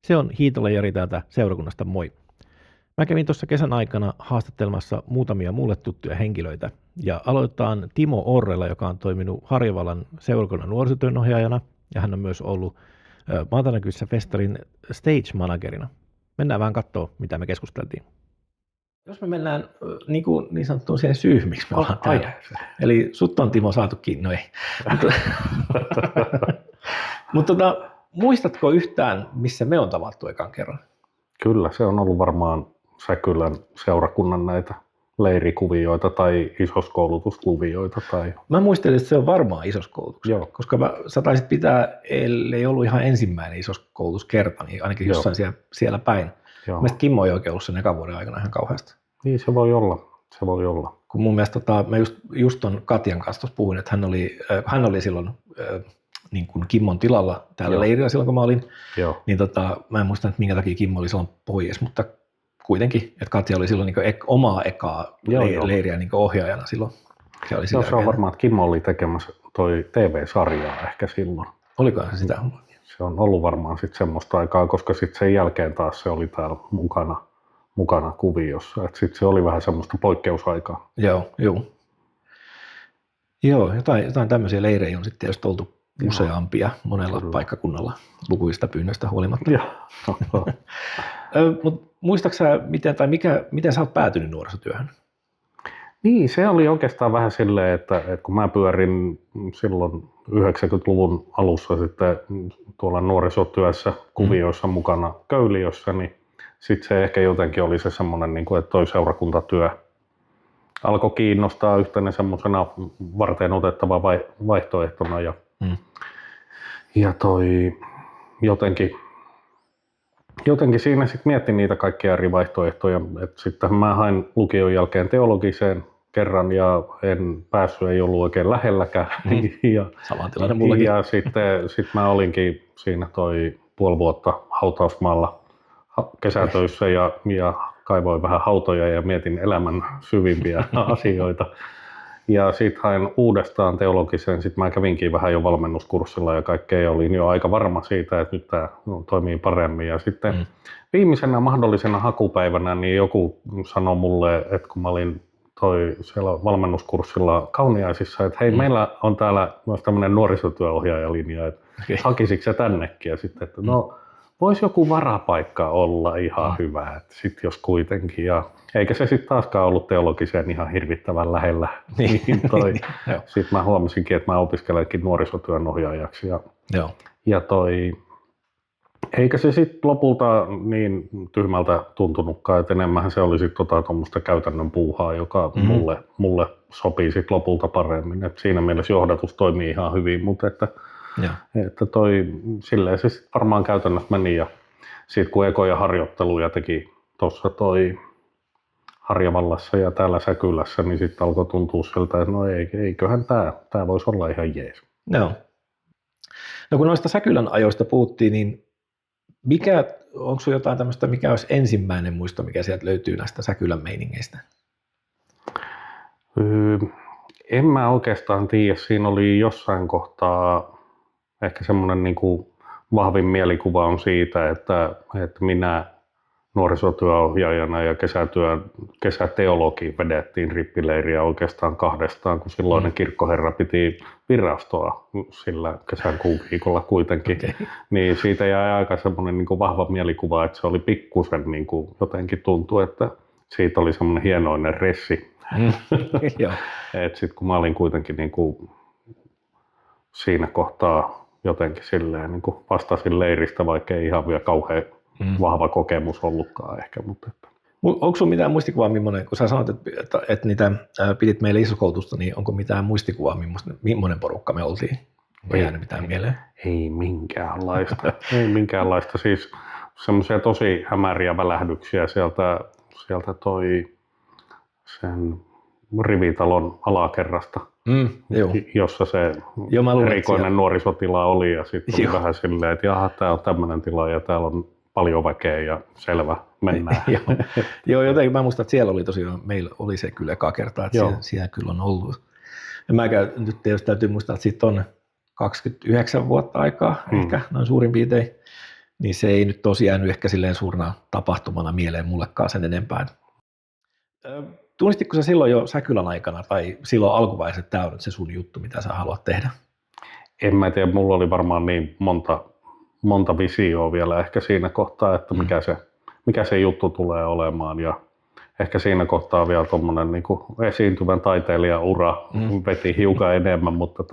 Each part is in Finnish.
Se on Hiitola Jari täältä seurakunnasta, moi. Mä kävin tuossa kesän aikana haastattelemassa muutamia mulle tuttuja henkilöitä ja aloitetaan Timo Orrella, joka on toiminut Harjavallan seurakunnan nuorisotyönohjaajana ja hän on myös ollut Maatanäkyssä festarin stage managerina. Mennään vähän katsoa, mitä me keskusteltiin. Jos me mennään niin sanottuun siihen syyhyn, miksi me ollaan täällä. Eli sut on Timo saatu kiinni, no ei. Mutta muistatko yhtään, missä me on tavattu ekan kerran? Kyllä, se on ollut varmaan Säkylän seurakunnan näitä leirikuvioita tai isoskoulutuskuvioita. Mä muistelin, että se on varmaan isoskoulutuksia, koska sä taisit pitää, ellei ollut ihan ensimmäinen isoskoulutuskerta, niin ainakin jossain siellä päin. Mielestäni Kimmo ei oikein ollut sen ekan vuoden aikana ihan kauheasti. Niin, se voi olla. Kun mun mielestä mä just ton Katjan kanssa tuossa puhuin, että hän oli silloin niin kuin Kimmon tilalla täällä leirillä silloin, kun mä olin, niin mä en muista, että minkä takia Kimmo oli silloin pois, mutta kuitenkin, että Katja oli silloin niin omaa ekaa leiriä niin ohjaajana silloin. Se on varmaan, että Kimmo oli tekemässä toi TV-sarjaa ehkä silloin. Olikohan se sitä? Se on ollut varmaan sitten semmoista aikaa, koska sitten sen jälkeen taas se oli täällä mukana kuviossa. Että sitten se oli vähän semmoista poikkeusaikaa. Joo, jotain tämmöisiä leirejä on sitten tietysti oltu useampia monella paikkakunnalla lukuista pyynnöistä huolimatta. Mutta muistaaksä, miten sä oot päätynyt nuorisotyöhön? Niin, se oli oikeastaan vähän silleen, että kun mä pyörin silloin 90-luvun alussa sitten tuolla nuorisotyössä kuvioissa mukana Köyliössä, niin sitten se ehkä jotenkin oli se semmoinen, että toi seurakuntatyö alkoi kiinnostaa yhtenä semmoisena varten otettava vaihtoehtona ja toi jotenkin siinä sitten mietin niitä kaikkia eri vaihtoehtoja, että sitten mä hain lukion jälkeen teologiseen kerran ja en päässyt, ei ollut oikein lähelläkään. Sama tilanne mullakin. Ja sitten mä olinkin siinä toi puoli vuotta hautausmaalla kesätöissä ja kaivoin vähän hautoja ja mietin elämän syvimpiä asioita. Ja sitten hain uudestaan teologiseen, sitten mä kävinkin vähän jo valmennuskurssilla ja kaikkea, olin jo aika varma siitä, että nyt tämä toimii paremmin. Ja sitten viimeisenä mahdollisena hakupäivänä niin joku sanoi mulle, että kun mä olin siellä valmennuskurssilla Kauniaisissa, että hei, meillä on täällä myös tämmöinen nuorisotyöohjaajalinja, että hakisitko sä tännekin? Ja sitten, että voisi joku varapaikka olla ihan hyvä, että sitten jos kuitenkin. Eikä se sitten taaskaan ollut teologiseen ihan hirvittävän lähellä. Sitten mä huomasinkin, että mä opiskelenkin nuorisotyön ohjaajaksi. Eikä se sitten lopulta niin tyhmältä tuntunutkaan, että enemmän se oli sitten tuommoista käytännön puuhaa, joka mulle sopii sitten lopulta paremmin. Et siinä mielessä johdatus toimii ihan hyvin, mutta että silleen se sitten varmaan käytännössä meni. Ja sitten kun ekoja harjoitteluja teki tuossa Harjavallassa ja täällä Säkylässä, niin sitten alkoi tuntua siltä, että eiköhän tämä voisi olla ihan jees. No kun noista Säkylän ajoista puhuttiin, niin onko sinulla jotain tämmöistä, mikä olisi ensimmäinen muisto, mikä sieltä löytyy näistä Säkylän meiningeistä? En mä oikeastaan tiedä. Siinä oli jossain kohtaa ehkä semmoinen niin kuin vahvin mielikuva on siitä, että minä nuorisotyöohjaajana ja kesäteologi vedettiin rippileiriä oikeastaan kahdestaan, kun silloinen kirkkoherra piti virastoa sillä kesäkuun viikolla kuitenkin. Niin siitä jäi aika semmoinen niin kuin vahva mielikuva, että se oli pikkusen niin kuin jotenkin tuntui, että siitä oli semmoinen hienoinen ressi. Sitten kun mä olin kuitenkin niin kuin siinä kohtaa jotenkin silleen niin kuin vastasin leiristä, vaikka ei ihan vielä kauhean vahva kokemus ollutkaan ehkä. Onko sinulla mitään muistikuvaa, kun sä sanoit, että niitä pidit meille isokoulutusta, niin onko mitään muistikuvaa, millainen porukka me oltiin? Onko jäänyt mitään mieleen? Ei minkäänlaista. Siis semmoisia tosi hämäriä välähdyksiä sieltä sen rivitalon alakerrasta, jossa se erikoinen nuorisotila oli ja sitten oli vähän silleen, että jaha, tää on tämmöinen tila ja täällä on paljon väkeä ja selvä, mennään. Jotenkin mä muistan, että siellä oli tosiaan, meillä oli se kyllä eka kertaa, että siellä kyllä on ollut. Ja nyt tietysti täytyy muistaa, että siitä on 29 vuotta aikaa, ehkä noin suurin piirtein. niin se ei nyt tosiaan jäänyt ehkä silleen suurena tapahtumana mieleen mullekaan sen enempää. Tunnistitko sä silloin jo Säkylän aikana tai silloin alkuvaiheessa, että tämä on nyt se sun juttu, mitä sä haluat tehdä? En mä tiedä, mulla oli varmaan niin monta visioa vielä ehkä siinä kohtaa, että mikä se juttu tulee olemaan. Ja ehkä siinä kohtaa vielä tuommoinen niin kuin esiintyvän taiteilijan ura veti hiukan enemmän, mutta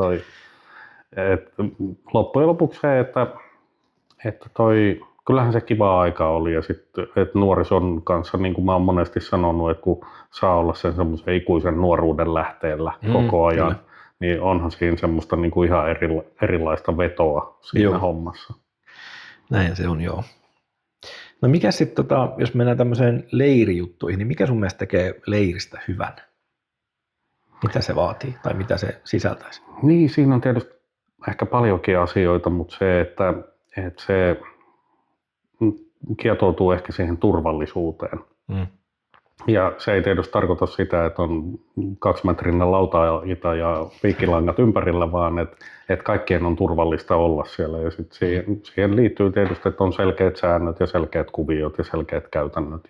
loppujen lopuksi se, että kyllähän se kiva aika oli ja sitten, että nuorison kanssa, niin kuin mä oon monesti sanonut, että kun saa olla sen semmoisen ikuisen nuoruuden lähteellä koko ajan, kyllä. Niin onhan siinä semmoista niin kuin ihan erilaista vetoa siinä hommassa. Näin se on, joo. No mikä sitten, jos mennään tämmöiseen leirijuttuihin, niin mikä sun mielestä tekee leiristä hyvän? Mitä se vaatii tai mitä se sisältäisi? Niin, siinä on tietysti ehkä paljonkin asioita, mutta se, että se kietoutuu ehkä siihen turvallisuuteen. Ja se ei tietysti tarkoita sitä, että on 2-metrinen lauta-aita ja piikkilangat ympärillä, vaan että kaikkien on turvallista olla siellä. Ja sit siihen liittyy tietysti, että on selkeät säännöt ja selkeät kuviot ja selkeät käytännöt.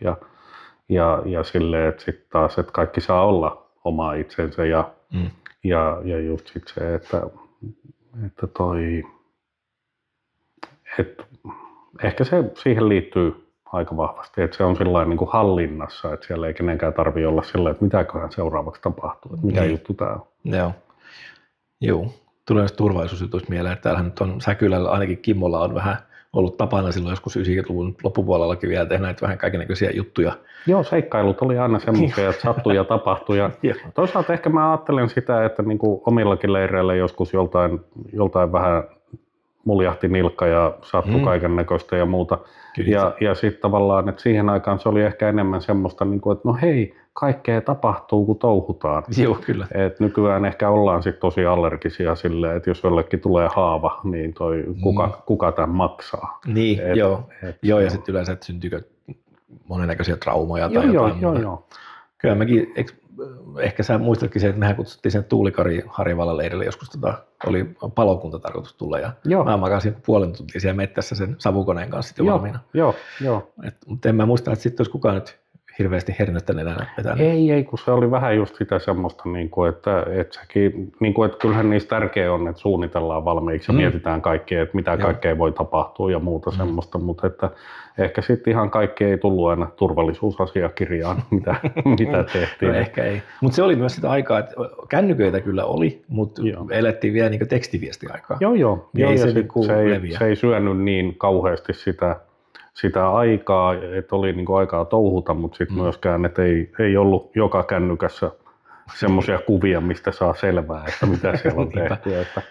Ja silleen, että sitten taas, että kaikki saa olla oma itsensä ja just sit se, että ehkä se siihen liittyy aika vahvasti, että se on sillain niin kuin hallinnassa, että siellä ei kenenkään tarvitse olla sillä, että mitäköhän seuraavaksi tapahtuu, että mikä juttu tämä on. Joo. Tulee myös turvallisuusjutuista mieleen, että täällähän nyt on Säkylällä, ainakin Kimmolla on vähän ollut tapana silloin joskus 90-luvun loppupuolellakin vielä tehdä näitä vähän kaikennäköisiä juttuja. Joo, seikkailut oli aina semmoisia, että sattui ja tapahtui. Ja toisaalta ehkä mä ajattelen sitä, että niin kuin omillakin leireillä joskus joltain vähän muljahti nilkka ja sattui kaiken näköistä ja muuta. Ja sitten tavallaan, että siihen aikaan se oli ehkä enemmän semmoista, että no hei, kaikkea tapahtuu, kun touhutaan. Joo, kyllä. Et nykyään ehkä ollaan sitten tosi allergisia silleen, että jos jollekin tulee haava, niin kuka tämän maksaa. Niin, joo, ja sitten yleensä, että syntyykö monennäköisiä traumoja tai jotain muuta. Joo. Kyllä mäkin, ehkä sä muistatkin se, että mehän kutsuttiin sen Tuulikari Harjavallan leirille joskus, oli palokunta tarkoitus tulla ja mä makasin puolen tuntia siellä mettässä sen savukoneen kanssa sitten valmiina. Joo. Mutta en mä muista, että sitten olisi kukaan nyt hirveästi hernettä nenänä vetänyt. Ei, kun se oli vähän just sitä semmoista, että kyllähän niistä tärkeä on, että suunnitellaan valmiiksi ja mietitään kaikkea, että mitä kaikkea voi tapahtua ja muuta semmoista, mutta että ehkä sitten ihan kaikki ei tullut aina turvallisuusasiakirjaan, mitä tehtiin. No ehkä ei, mutta se oli myös sitä aikaa, että kännyköitä kyllä oli, mutta elettiin vielä niin tekstiviestiaikaa. Joo, ja se ei syönyt niin kauheasti sitä aikaa, että oli niin kuin aikaa touhuta, mutta sitten myöskään, että ei ollut joka kännykässä semmoisia kuvia, mistä saa selvää, että mitä siellä on tehty. Että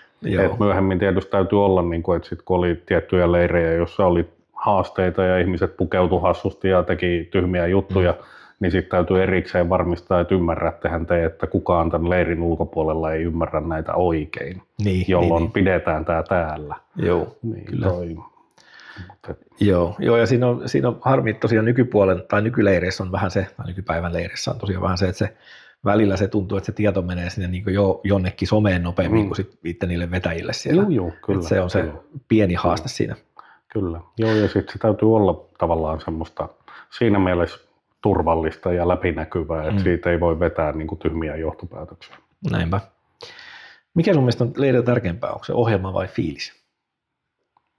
myöhemmin tietysti täytyy olla, niin kuin, että sit kun oli tiettyjä leirejä, joissa oli haasteita ja ihmiset pukeutu hassusti ja teki tyhmiä juttuja, niin sitten täytyy erikseen varmistaa, että ymmärrättehän te, että kukaan tämän leirin ulkopuolella ei ymmärrä näitä oikein, jolloin pidetään tämä täällä. Joo, kyllä. Joo, ja siinä on harmi, että tosiaan nykypuolen tai nykyleireissä on vähän se, tai nykypäivän leirissä on tosiaan vähän se, että se välillä se tuntuu, että se tieto menee sinne niin kuin jonnekin someen nopeammin kuin sitten niille vetäjille siellä. Joo, kyllä. Että se on se pieni haaste siinä. Kyllä, joo, ja sitten se täytyy olla tavallaan semmoista siinä mielessä turvallista ja läpinäkyvää, että siitä ei voi vetää niin kuin tyhmiä johtopäätöksiä. Näinpä. Mikä sun mielestä on leirillä tärkeämpää, onko se ohjelma vai fiilis?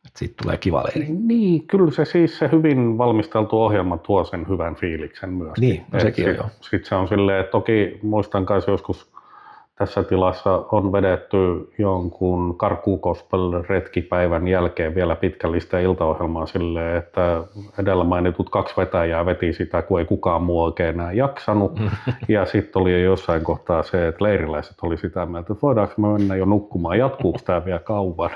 Että siitä tulee kiva leiri. Niin, kyllä se hyvin valmisteltu ohjelma tuo sen hyvän fiiliksen myös. Niin, no sekin on joo. Sitten se on silleen, että toki muistan kai joskus tässä tilassa on vedetty jonkun Karkuukospel-retkipäivän jälkeen vielä pitkällistä iltaohjelmaa silleen, että edellä mainitut 2 vetäjää veti sitä, kun ei kukaan muu oikein enää jaksanut. Ja sitten oli jo jossain kohtaa se, että leiriläiset oli sitä mieltä, että voidaanko me mennä jo nukkumaan, jatkuuko tämä vielä kauan.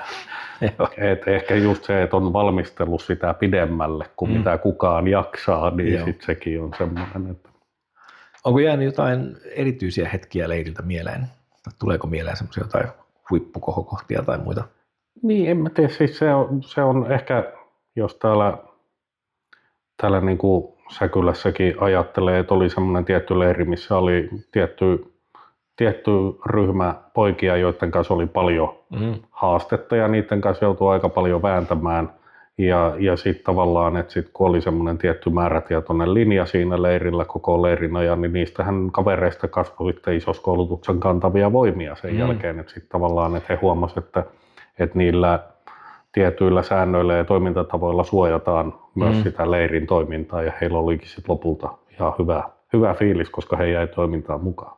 Et ehkä just se, että on valmistellut sitä pidemmälle kuin mitä kukaan jaksaa, niin sitten sekin on semmoinen, että onko jäänyt jotain erityisiä hetkiä leiriltä mieleen? Tuleeko mieleen semmoisia jotain huippukohokohtia tai muita? Niin, en mä tiedä. Siis se on ehkä, jos täällä niin kuin Säkylässäkin ajattelee, että oli semmoinen tietty leiri, missä oli tietty ryhmä poikia, joiden kanssa oli paljon haastetta ja niiden kanssa joutui aika paljon vääntämään. Ja sitten tavallaan, että sit kun oli semmoinen tietty määrätietoinen linja siinä leirillä koko leirin ajan, niin niistähän kavereista kasvoi sitten isoskoulutuksen kantavia voimia sen jälkeen. Että sitten tavallaan, että he huomasivat, että niillä tietyillä säännöillä ja toimintatavoilla suojataan myös sitä leirin toimintaa, ja heillä olikin sitten lopulta ihan hyvä fiilis, koska he jäi toimintaan mukaan.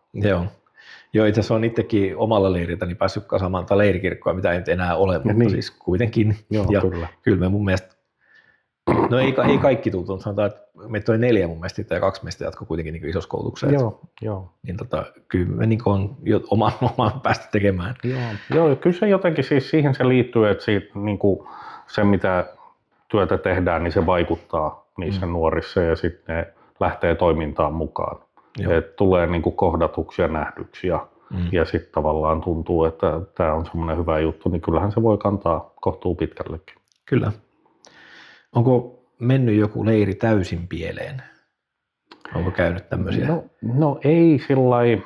Joo, itse asiassa olen itsekin omalla leiriltäni päässyt kasaamaan leirikirkkoa, mitä ei nyt enää ole, mutta niin. Siis kuitenkin. Joo, ja kyllä me mun mielestä, no ei kaikki tullut, sanotaan, että meitä oli 4 mun mielestä ja 2 meistä jatkoi kuitenkin niin isossa koulutuksessa. Joo. Niin kyllä me niin on jo oman päästä tekemään. Joo, kyllä se jotenkin siis siihen se liittyy, että siitä, niin kuin se mitä työtä tehdään, niin se vaikuttaa niissä nuorissa ja sitten ne lähtee toimintaan mukaan. Et tulee niin kuin kohdatuksi ja nähdyksi ja sitten tavallaan tuntuu, että tämä on semmoinen hyvä juttu, niin kyllähän se voi kantaa kohtuu pitkällekin. Kyllä. Onko mennyt joku leiri täysin pieleen? Onko käynyt tämmöisiä? No ei sillai.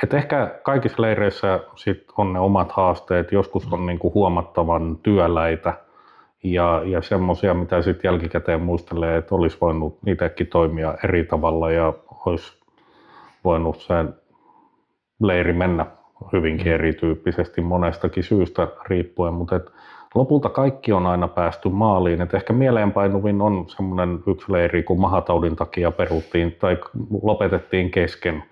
Et ehkä kaikissa leireissä sit on ne omat haasteet. Joskus on niinku huomattavan työläitä ja semmoisia, mitä sitten jälkikäteen muistelee, että olisi voinut itsekin toimia eri tavalla ja olisi voinut sen leiri mennä hyvinkin erityyppisesti monestakin syystä riippuen, mutta lopulta kaikki on aina päästy maaliin. Et ehkä mieleenpainuvin on semmoinen yksi leiri, kun mahataudin takia peruttiin tai lopetettiin kesken.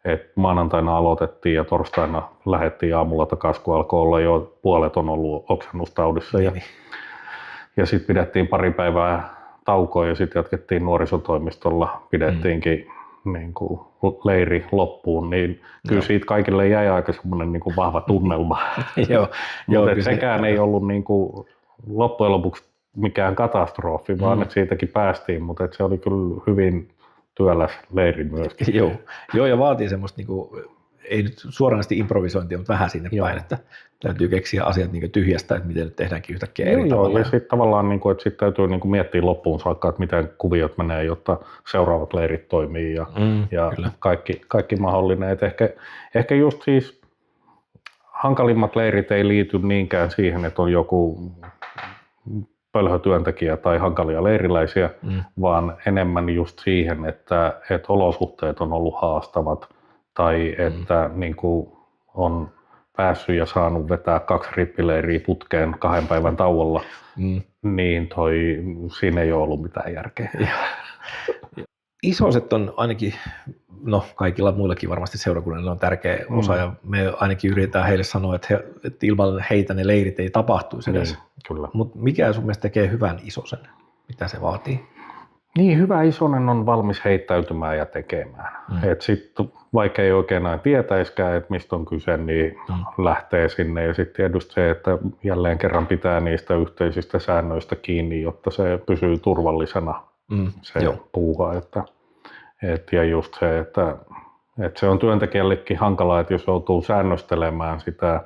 Et maanantaina aloitettiin ja torstaina lähdettiin aamulla takaisin, kun alkoi olla jo puolet on ollut oksennustaudissa. Ja sitten pidettiin pari päivää taukoa ja sitten jatkettiin nuorisotoimistolla, pidettiinkin niin kuin leiri loppuun, niin kyllä siitä kaikille jäi aika semmoinen niin kuin vahva tunnelma. Mutta sekään ei ollut niin kuin loppujen lopuksi mikään katastrofi, vaan että siitäkin päästiin, mutta se oli kyllä hyvin työläs leiri myöskin. Joo, ja vaatii semmoista, niin kuin, ei nyt suoranaisesti improvisointia, mutta vähän sinne päin, että täytyy keksiä asiat niin tyhjästä, että miten nyt tehdäänkin yhtäkkiä eri tavalla. Ja sitten tavallaan, niin kuin, että sit täytyy niin kuin miettiä loppuun saakka, että miten kuviot menee, jotta seuraavat leirit toimii ja kaikki mahdollinen. Et ehkä just siis hankalimmat leirit ei liity niinkään siihen, että on joku pölhötyöntekijä tai hankalia leiriläisiä, vaan enemmän just siihen, että olosuhteet on ollut haastavat tai että niin kuin on päässyt ja saanut vetää 2 rippileiriä putkeen 2 päivän tauolla, niin siinä ei ole ollut mitään järkeä. Isoset on ainakin, no kaikilla muillakin varmasti seurakunnilla on tärkeä osa ja me ainakin yritetään heille sanoa, että ilman heitä ne leirit ei tapahtuisi edes. Mutta mikä sun mielestä tekee hyvän isosen? Mitä se vaatii? Niin, hyvä isonen on valmis heittäytymään ja tekemään. Et sitten vaikka ei oikein näin tietäiskään, että mistä on kyse, niin lähtee sinne. Ja sitten tietysti se, että jälleen kerran pitää niistä yhteisistä säännöistä kiinni, jotta se pysyy turvallisena se puuha. Ja just se, että se on työntekijällekin hankalaa, että jos joutuu säännöstelemään sitä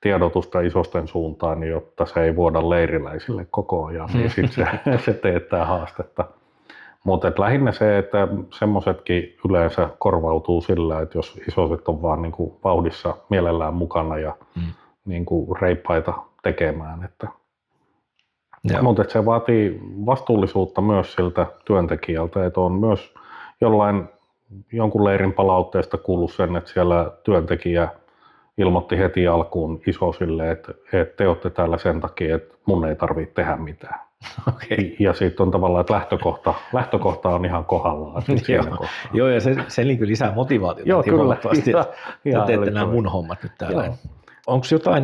tiedotusta isosten suuntaan, niin jotta se ei vuoda leiriläisille koko ajan, niin sitten se teettää haastetta. Mutta lähinnä se, että semmoisetkin yleensä korvautuu sillä, että jos isoset on vaan niinku vauhdissa mielellään mukana ja niinku reippaita tekemään. Mutta se vaatii vastuullisuutta myös siltä työntekijältä, että on myös jonkun leirin palautteesta kuullut sen, että siellä työntekijä ilmoitti heti alkuun isosille, että te olette täällä sen takia, että mun ei tarvitse tehdä mitään. Okay. Ja sitten on tavallaan, että lähtökohta on ihan kohdallaan. Joo, ja se niin lisää motivaatiota huomattavasti, että teette nämä mun hommat nyt täällä. Onko jotain,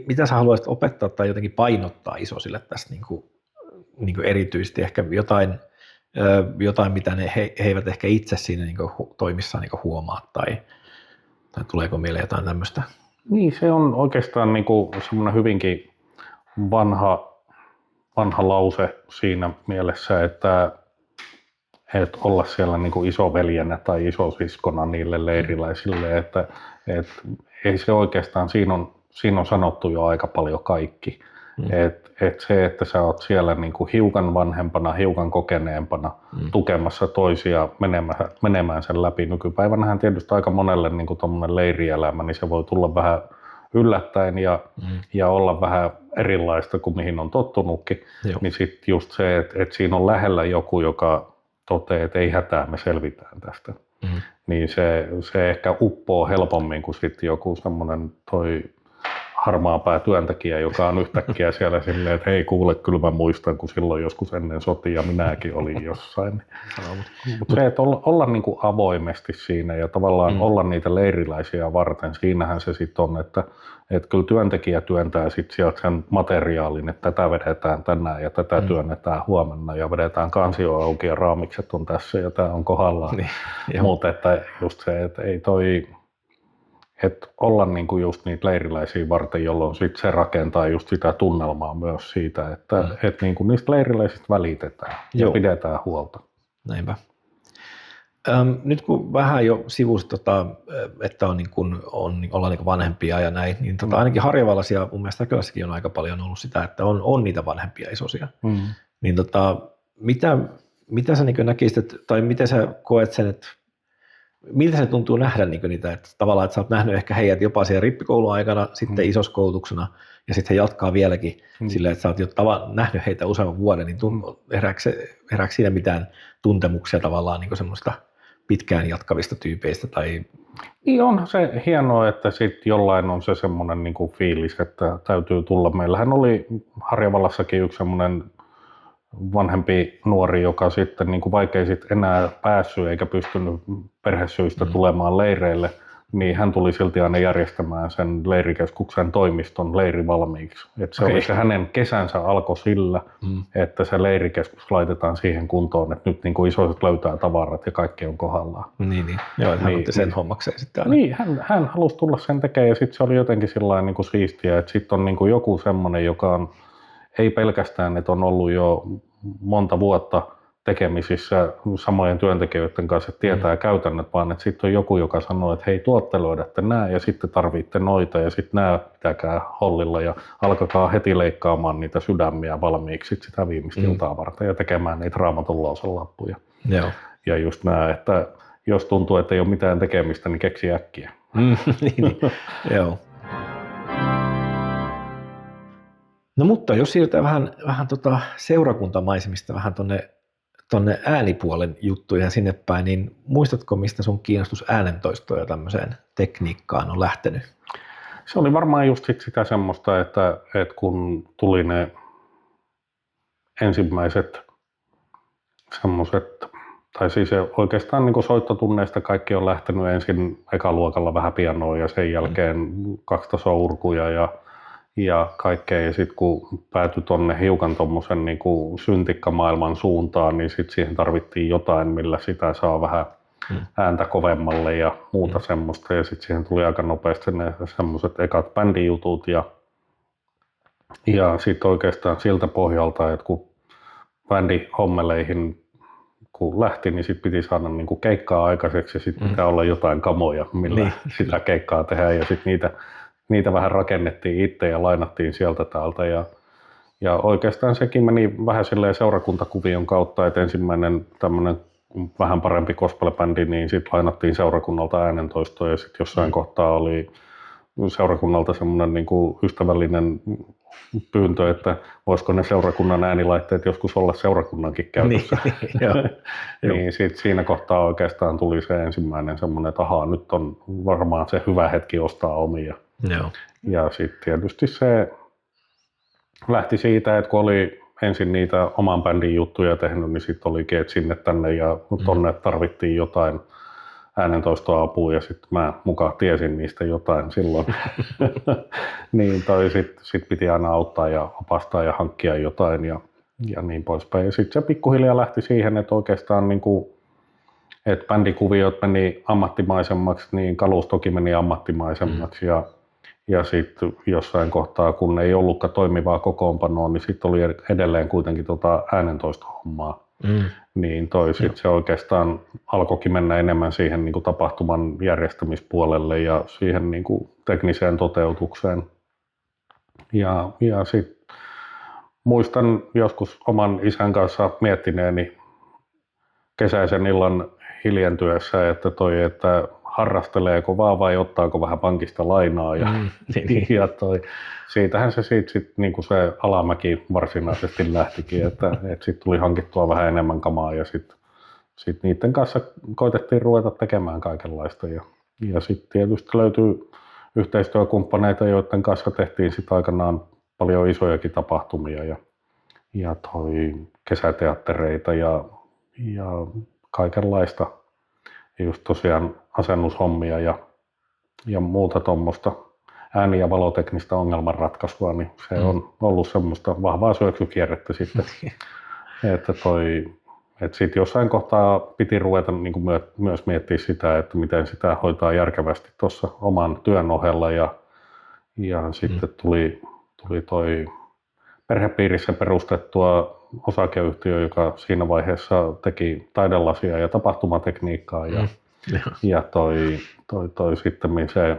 mitä sä haluaisit opettaa tai jotenkin painottaa isosille tässä niin kuin erityisesti? Ehkä jotain mitä he eivät ehkä itse siinä niin kuin toimissaan niin kuin huomaa tai tuleeko mieleen jotain tämmöistä? Niin, se on oikeastaan niin kuin semmoinen hyvinkin vanha lause siinä mielessä, että olla siellä niin kuin isoveljenä tai isosiskona niille leiriläisille, että ei se oikeastaan, siinä on sanottu jo aika paljon kaikki. Se, että sä oot siellä niin kuin hiukan vanhempana, hiukan kokeneempana tukemassa toisia menemään sen läpi. Nykypäivänähän tietysti aika monelle niin kuin tommoinen leirielämä, niin se voi tulla vähän yllättäen ja olla vähän erilaista kuin mihin on tottunutkin, Joo. niin sitten just se, että siinä on lähellä joku, joka toteaa, että ei hätää, me selvitään tästä. Niin se ehkä uppoo helpommin kuin sitten joku semmoinen toi harmaapää työntekijä, joka on yhtäkkiä siellä silleen, että hei kuule, kyllä mä muistan, kun silloin joskus ennen sotia minäkin olin jossain. Mutta se, että olla niin kuin avoimesti siinä ja tavallaan olla niitä leiriläisiä varten, siinähän se sitten on, että kyllä työntekijä työntää sitten sieltä sen materiaalin, että tätä vedetään tänään ja tätä työnnetään huomenna ja vedetään kansio auki ja raamikset on tässä ja tämä on kohdallaan. Niin, mutta että just se, että ei toi... Että olla niinku just niitä leiriläisiä varten, jolloin sit se rakentaa just sitä tunnelmaa myös siitä, että et niinku niistä leiriläisistä välitetään ja pidetään huolta. Näinpä. Nyt kun vähän jo sivusit, että ollaan niin vanhempia ja näin, niin ainakin Harjavallassa ja mun mielestä Äkölässäkin on aika paljon ollut sitä, että on niitä vanhempia isosia. Niin mitä sä niin näkisit, tai miten sä koet sen, että miltä se tuntuu nähdä niitä, että tavallaan, että sä oot nähnyt ehkä heidät jopa siellä rippikoulun aikana, sitten isossa koulutuksena, ja sitten he jatkaa vieläkin sillä, että sä oot jo nähnyt heitä useamman vuoden, niin herääkö siinä mitään tuntemuksia tavallaan niin semmoista pitkään jatkavista tyypeistä? Tai... Niin onhan se hienoa, että sitten jollain on se semmoinen niin kuin fiilis, että täytyy tulla. Meillähän oli Harjavallassakin yksi semmoinen vanhempi nuori, joka sitten niin kuin vaikka ei sit enää päässyt eikä pystynyt perhesyistä tulemaan leireille, niin hän tuli silti aina järjestämään sen leirikeskuksen toimiston leiri valmiiksi. Se oli se hänen kesänsä alkoi sillä, että se leirikeskus laitetaan siihen kuntoon, että nyt niin kuin isoiset löytää tavarat ja kaikki on kohdallaan. Niin. Joo, hän otti sen hommakseen sitten aina. Niin, hän halusi tulla sen tekemään ja sitten se oli jotenkin sillain niin kuin siistiä, että sitten on niin kuin joku semmoinen, joka on ei pelkästään, että on ollut jo monta vuotta tekemisissä samojen työntekijöiden kanssa, että tietää käytännöt, vaan että sitten on joku, joka sanoo, että hei tuotteloidatte nämä ja sitten tarvitte noita ja sitten nämä pitäkää hollilla ja alkakaa heti leikkaamaan niitä sydämiä valmiiksi sitä viimeistä iltaa varten ja tekemään niitä Raamatun lausenlappuja. Joo. Ja just nämä, että jos tuntuu, että ei ole mitään tekemistä, niin keksi äkkiä. Niin. Joo. No mutta jos siirrytään vähän seurakuntamaisemista vähän tonne äänipuolen juttuihin ja sinne päin, niin muistatko, mistä sun kiinnostus äänentoistoon ja tämmöiseen tekniikkaan on lähtenyt? Se oli varmaan just sitä semmoista, että kun tuli ne ensimmäiset semmoiset, tai siis oikeastaan niin soittotunneista kaikki on lähtenyt ensin ekaluokalla vähän pianoa ja sen jälkeen 2 tasoa urkuja ja kaikkea. Ja sitten kun päätyi tonne hiukan tommosen niin kuin syntikkamaailman suuntaan, niin sitten siihen tarvittiin jotain, millä sitä saa vähän ääntä kovemmalle ja muuta semmoista. Ja sitten siihen tuli aika nopeasti ne semmoiset ekat bändijutut. Ja sitten oikeastaan siltä pohjalta, että kun bändihommeleihin kun lähti, niin sitten piti saada niin kuin keikkaa aikaiseksi ja sitten pitää olla jotain kamoja, millä sitä keikkaa tehdään. Ja sitten niitä vähän rakennettiin itse ja lainattiin sieltä täältä ja oikeastaan sekin meni vähän silleen seurakuntakuvion kautta, että ensimmäinen tämmöinen vähän parempi gospel-bändi, niin sitten lainattiin seurakunnalta äänentoistoa ja sitten jossain kohtaa oli seurakunnalta semmoinen niin kuin ystävällinen pyyntö, että voisiko ne seurakunnan äänilaitteet joskus olla seurakunnankin käytössä. Niin sitten siinä kohtaa oikeastaan tuli se ensimmäinen semmoinen, että ahaa, nyt on varmaan se hyvä hetki ostaa omia. Ja sitten tietysti se lähti siitä, että kun oli ensin niitä oman bändin juttuja tehnyt, niin sitten olikin, että sinne tänne ja tonne tarvittiin jotain äänentoistoapua ja sitten mä mukaan tiesin niistä jotain silloin. Niin sit piti aina auttaa ja opastaa ja hankkia jotain ja niin poispäin. Ja sitten se pikkuhiljaa lähti siihen, että oikeastaan niinku, että bändikuviot meni ammattimaisemmaksi, niin kalustokin meni ammattimaisemmaksi ja sitten jossain kohtaa, kun ei ollutkaan toimivaa kokoonpanoa, niin sitten oli edelleen kuitenkin äänentoistohommaa. Niin sit se oikeastaan alkoikin mennä enemmän siihen niin kuin tapahtuman järjestämispuolelle ja siihen niin kuin tekniseen toteutukseen. Ja sitten muistan joskus oman isän kanssa miettineeni kesäisen illan hiljentyessä, että harrasteleeko vaan vai ottaako vähän pankista lainaa. Ja, niin. ja siitähän se sit, niin kuin se alamäki varsinaisesti lähtikin, että sitten tuli hankittua vähän enemmän kamaa ja sitten niiden kanssa koitettiin ruveta tekemään kaikenlaista. Ja sitten tietysti löytyy yhteistyökumppaneita, joiden kanssa tehtiin sitten aikanaan paljon isojakin tapahtumia ja kesäteattereita ja kaikenlaista. Just tosiaan asennushommia ja muuta tuommoista ääni- ja valoteknistä ongelmanratkaisua, niin se on ollut semmoista vahvaa syöksykierrettä sitten. että sitten jossain kohtaa piti ruveta niin kuin myös miettiä sitä, että miten sitä hoitaa järkevästi tuossa oman työn ohella ja sitten tuli toi perhepiirissä perustettua osakeyhtiö, joka siinä vaiheessa teki taidelasia ja tapahtumatekniikkaa ja toi sitten se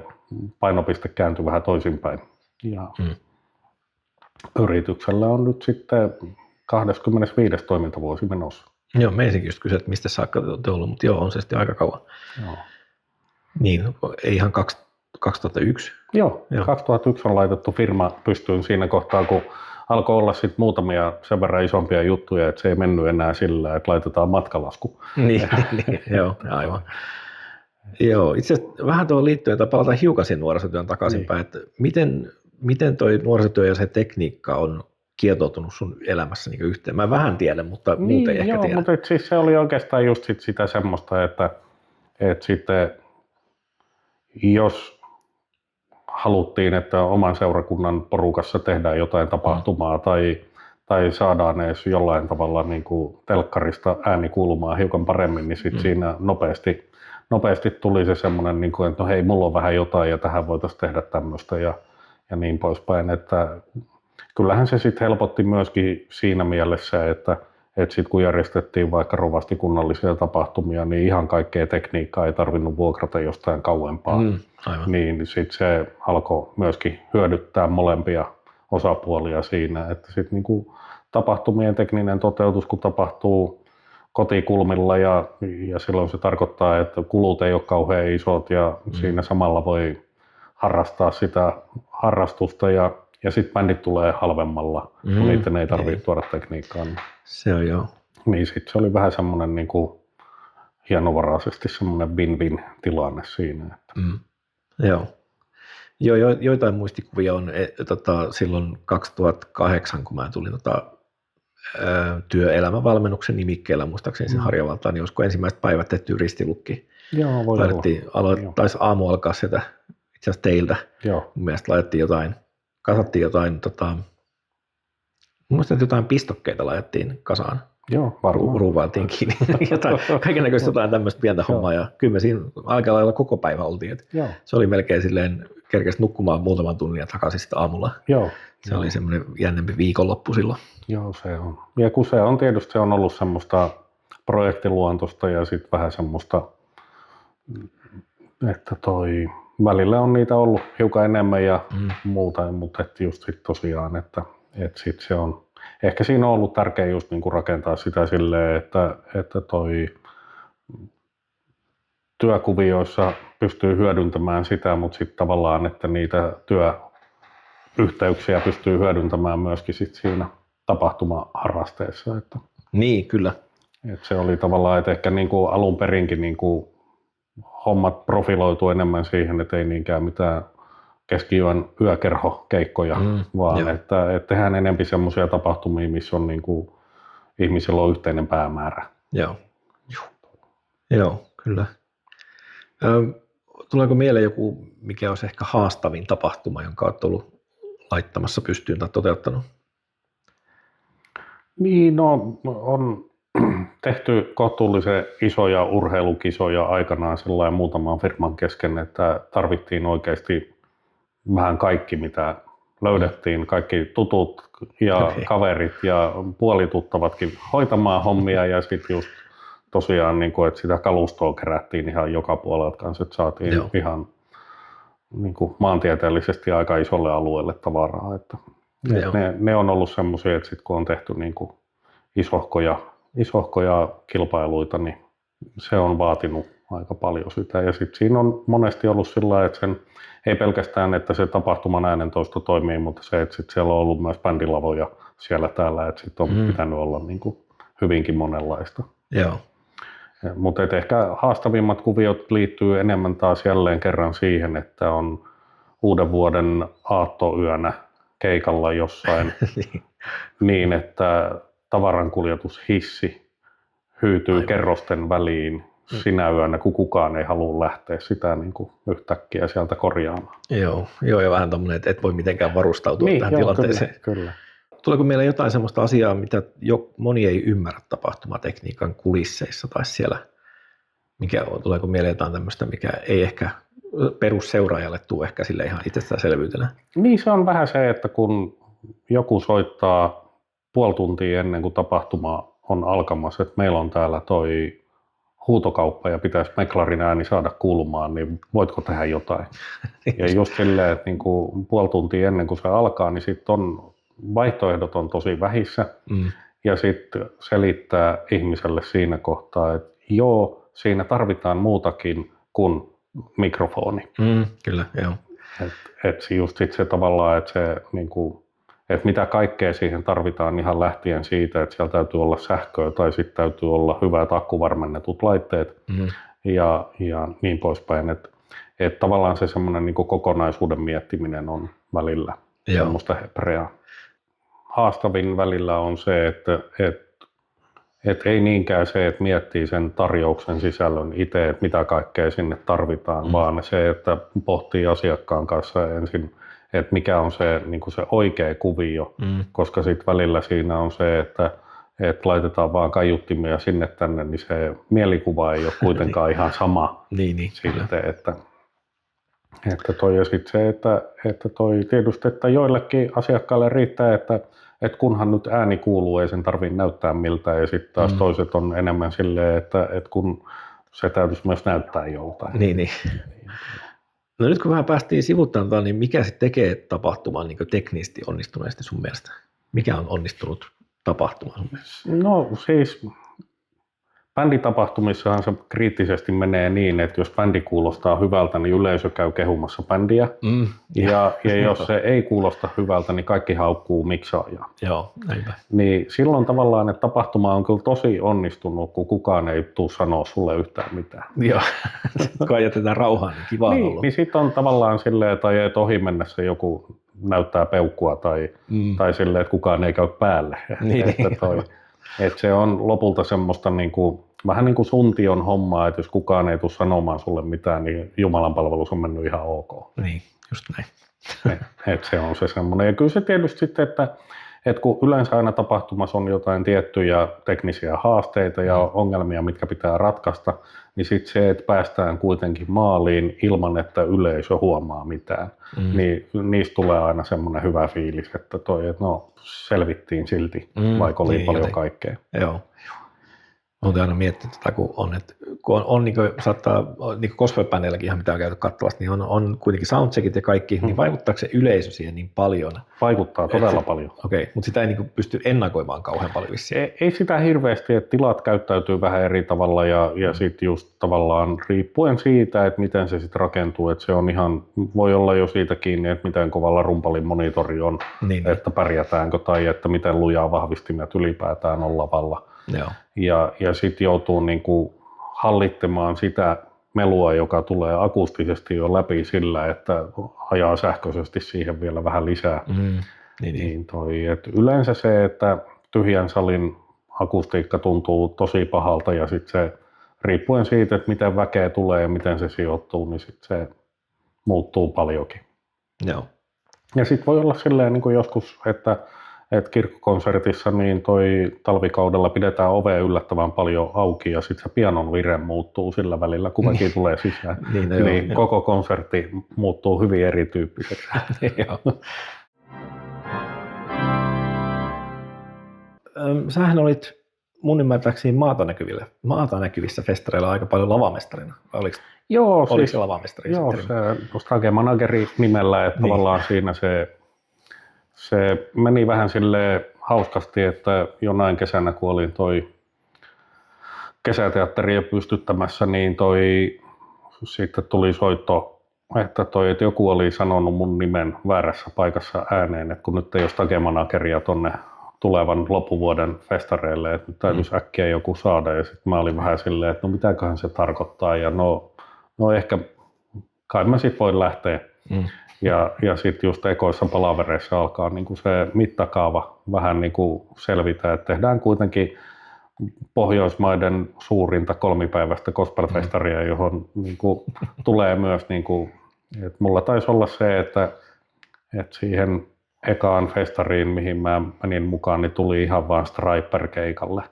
painopiste kääntyi vähän toisinpäin. Ja yrityksellä on nyt sitten 25. toimintavuosi menossa. Joo, meisinkin just kysyä, että mistä saakka te olette ollut, mutta joo, on se sitten aika kauan. Joo. Niin, ei ihan 2001. Joo, 2001 on laitettu firma pystyyn siinä kohtaa, kun alkoi olla sitten muutamia sen verran isompia juttuja, että se ei mennyt enää sillä, että laitetaan matkalasku. niin, joo, aivan. Joo, itse asiassa vähän tuohon liittyen, tai palataan hiukan sen nuorisotyön takaisinpäin, että miten toi nuorisotyö ja se tekniikka on kietoutunut sun elämässä niin yhteen? Mä vähän tiedän, mutta muuten ei ehkä tiedä. Mutta siis se oli oikeastaan just sitä semmoista, että sitten jos haluttiin, että oman seurakunnan porukassa tehdään jotain tapahtumaa tai saadaan edes jollain tavalla niin kuin telkkarista ääni kuulumaan hiukan paremmin, niin sitten siinä nopeasti tuli se semmoinen, niin kuin, että no hei, mulla on vähän jotain ja tähän voitaisiin tehdä tämmöistä ja niin poispäin. Että kyllähän se sitten helpotti myöskin siinä mielessä, että sitten kun järjestettiin vaikka rovastikunnallisia tapahtumia, niin ihan kaikkea tekniikkaa ei tarvinnut vuokrata jostain kauempaa. Niin sitten se alkoi myöskin hyödyttää molempia osapuolia siinä, että sitten niinku tapahtumien tekninen toteutus, kun tapahtuu kotikulmilla ja silloin se tarkoittaa, että kulut ei ole kauhean isot ja siinä samalla voi harrastaa sitä harrastusta ja sitten bändit tulee halvemmalla, kun niiden ei tarvitse tuoda tekniikkaa. Se on joo. Niin sitten se oli vähän semmoinen niin kuin hienovaraisesti semmoinen win-win tilanne siinä. Että. Joo. Joitain muistikuvia on silloin 2008, kun mä tulin työelämävalmennuksen nimikkeellä, muistaakseni sen Harjavaltaan, niin olisiko ensimmäiset päivät tehty ristilukki. Joo, voi olla. Taisi aamu alkaa sieltä itse asiassa teiltä. Joo. Mun mielestä kasattiin jotain, muistan, että jotain pistokkeita laitettiin kasaan. Joo, varmaan. Ruuvailtiin kiinni. Kaikennäköistä jotain tämmöistä pientä hommaa ja kyllä me siinä aika lailla koko päivä oltiin. Se oli melkein silleen, kerkesi nukkumaan muutaman tunnin ja takaisin sitten aamulla. Joo. Se oli semmoinen jännempi viikonloppu silloin. Joo, se on. Ja kun se on tietysti se on ollut semmoista projektiluontoista ja sitten vähän semmoista, että välillä on niitä ollut hiukan enemmän ja muuta, mutta just sit tosiaan, että sit se on, ehkä siinä on ollut tärkeää just niinku rakentaa sitä silleen, että työkuvioissa pystyy hyödyntämään sitä, mutta sitten tavallaan, että niitä työyhteyksiä pystyy hyödyntämään myöskin sit siinä tapahtumaharrasteessa. Että, niin, kyllä. että se oli tavallaan, että ehkä niinku alun perinkin niinku hommat profiloitu enemmän siihen, että ei niinkään mitään keskiyön yökerhokeikkoja, vaan että tehdään enemmän semmoisia tapahtumia, missä on niinku, ihmisillä on yhteinen päämäärä. Joo, kyllä. Tuleeko mieleen joku, mikä olisi ehkä haastavin tapahtuma, jonka olet ollut laittamassa pystyyn tai toteuttanut? Niin, no on tehty kohtuullisen isoja urheilukisoja aikanaan sellainen muutaman firman kesken, että tarvittiin oikeasti vähän kaikki, mitä löydettiin, kaikki tutut ja kaverit ja puolituttavatkin hoitamaan hommia ja sitten just tosiaan, niin kuin, että sitä kalustoa kerättiin ihan joka puolelta kanssa, että saatiin ihan niin kuin maantieteellisesti aika isolle alueelle tavaraa. Että ne on ollut semmoisia, että sit kun on tehty niin kuin isohkoja kilpailuita, niin se on vaatinut aika paljon sitä. Ja sitten siinä on monesti ollut sillä lailla, että sen ei pelkästään, että se tapahtuman äänentoisto toimii, mutta se, että sit siellä on ollut myös bändilavoja siellä täällä, että sitten on pitänyt olla niin kuin hyvinkin monenlaista. Joo. Mutta ehkä haastavimmat kuviot liittyy enemmän taas jälleen kerran siihen, että on uuden vuoden aattoyönä keikalla jossain niin, että tavarankuljetushissi hyytyy kerrosten väliin sinä yönä, kun kukaan ei halua lähteä sitä niin kuin yhtäkkiä sieltä korjaamaan. Joo, ja vähän tommoinen, että et voi mitenkään varustautua tähän tilanteeseen. Kyllä. Tuleeko meillä jotain sellaista asiaa, mitä moni ei ymmärrä tapahtumatekniikan kulisseissa tai siellä? Tuleeko mieleen jotain tämmöistä, mikä ei ehkä perusseuraajalle tule ehkä sille ihan itsestäänselvyytenä? Niin se on vähän se, että kun joku soittaa puoli tuntia ennen kuin tapahtuma on alkamassa, että meillä on täällä toi huutokauppa ja pitäisi meklarin ääni saada kuulumaan, niin voitko tehdä jotain? Ja just silleen, että niin kuin puoli tuntia ennen kuin se alkaa, niin sitten on vaihtoehdot on tosi vähissä. Ja sitten selittää ihmiselle siinä kohtaa, että joo, siinä tarvitaan muutakin kuin mikrofoni. Kyllä, joo. Että just sit se tavallaan, että se niinku, että mitä kaikkea siihen tarvitaan ihan lähtien siitä, että siellä täytyy olla sähköä tai sitten täytyy olla hyvät akkuvarmennetut laitteet ja niin poispäin. Että tavallaan se semmoinen niinku kokonaisuuden miettiminen on välillä semmoista hepreaa. Haastavin välillä on se, että ei niinkään se, että miettii sen tarjouksen sisällön itse, että mitä kaikkea sinne tarvitaan, vaan se, että pohtii asiakkaan kanssa ensin, että mikä on se, niin kuin se oikea kuvio, koska sitten välillä siinä on se, että laitetaan vaan kaiuttimia sinne tänne, niin se mielikuva ei ole kuitenkaan ihan sama sitten, että toi ja sitten se, että toi tietysti, että joillekin asiakkaille riittää, että kunhan nyt ääni kuuluu, ei sen tarvitse näyttää miltään, ja sitten taas toiset on enemmän silleen, että kun se täytyisi myös näyttää joltain. Niin. No nyt kun vähän päästiin sivuttamaan, niin mikä se tekee tapahtumaan niin teknisesti onnistuneesti sun mielestä? Mikä on onnistunut tapahtuma sun mielestä? No siis bänditapahtumissahan se kriittisesti menee niin, että jos bändi kuulostaa hyvältä, niin yleisö käy kehumassa bändiä. Ja jos se ei kuulosta hyvältä, niin kaikki haukkuu miksaajaa. Joo, näinpä. Niin silloin tavallaan, että tapahtuma on kyllä tosi onnistunut, kun kukaan ei tule sanoa sulle yhtään mitään. Joo, kun jätetään rauhaan, niin kiva on ollut. Niin sitten on tavallaan silleen, tai että ohi mennessä joku näyttää peukkua tai silleen, että kukaan ei käy päälle. Että se on lopulta semmoista vähän niin kuin suntion hommaa, että jos kukaan ei tule sanomaan sulle mitään, niin Jumalan palvelus on mennyt ihan ok. Niin, just näin. Että se on se semmoinen. Ja kyllä se tietysti sitten, että kun yleensä aina tapahtumassa on jotain tiettyjä teknisiä haasteita ja ongelmia, mitkä pitää ratkaista, niin sitten se, että päästään kuitenkin maaliin ilman, että yleisö huomaa mitään, niin niistä tulee aina semmoinen hyvä fiilis, että selvittiin silti, vaikka oli paljon kaikkea. Joo. Olen aina miettinyt tätä, kun on niin kuin, saattaa, niin kuin gospel-bändeilläkin ihan mitä on käyty katsovasti, niin on kuitenkin soundcheckit ja kaikki, niin vaikuttaako se yleisö siihen niin paljon? Vaikuttaa todella paljon. Okei, mutta sitä ei niin kuin pysty ennakoimaan kauhean paljon vissiin. Ei sitä hirveästi, että tilat käyttäytyy vähän eri tavalla ja sitten just tavallaan riippuen siitä, että miten se sitten rakentuu, että se on ihan, voi olla jo siitä kiinni, että miten kovalla rumpalin monitori on, että pärjätäänkö tai että miten lujaa vahvistimet ylipäätään on lavalla. Joo. Ja sitten joutuu niinku hallittamaan sitä melua, joka tulee akustisesti jo läpi sillä, että ajaa sähköisesti siihen vielä vähän lisää. Et yleensä se, että tyhjän salin akustiikka tuntuu tosi pahalta ja sitten se riippuen siitä, että miten väkeä tulee ja miten se sijoittuu, niin sitten se muuttuu paljonkin. Joo. Ja sitten voi olla silleen niin kuin joskus, että kirkkokonsertissa niin toi talvikaudella pidetään ovea yllättävän paljon auki ja sitten se pianon vire muuttuu sillä välillä, kun väki tulee sisään. niin koko konsertti muuttuu hyvin erityyppiseksi. Sähän olit mun ymmärtääkseni maata näkyvissä festareilla aika paljon lavamestarina. Oliko se lavamestari? Joo, se Stage Manageri nimellä, että tavallaan siinä se meni vähän silleen hauskasti, että jonain kesänä, kun olin toi kesäteatteria pystyttämässä, niin sitten tuli soitto, että joku oli sanonut mun nimen väärässä paikassa ääneen, että kun nyt ei ole stage-manageria tonne tulevan loppuvuoden festareille, että nyt täytyisi äkkiä joku saada. Ja sitten mä olin vähän silleen, että no mitäköhän se tarkoittaa. Ja no ehkä kai mä sit voin lähteä. Ja sitten just ekoissa palavereissa alkaa niinku se mittakaava vähän niinku selvitä, että tehdään kuitenkin Pohjoismaiden suurinta 3-päiväistä gospelfestaria, johon niinku tulee myös, niinku, että mulla taisi olla se, että siihen ekaan festariin, mihin mä menin mukaan, niin tuli ihan vaan Striper-keikalle.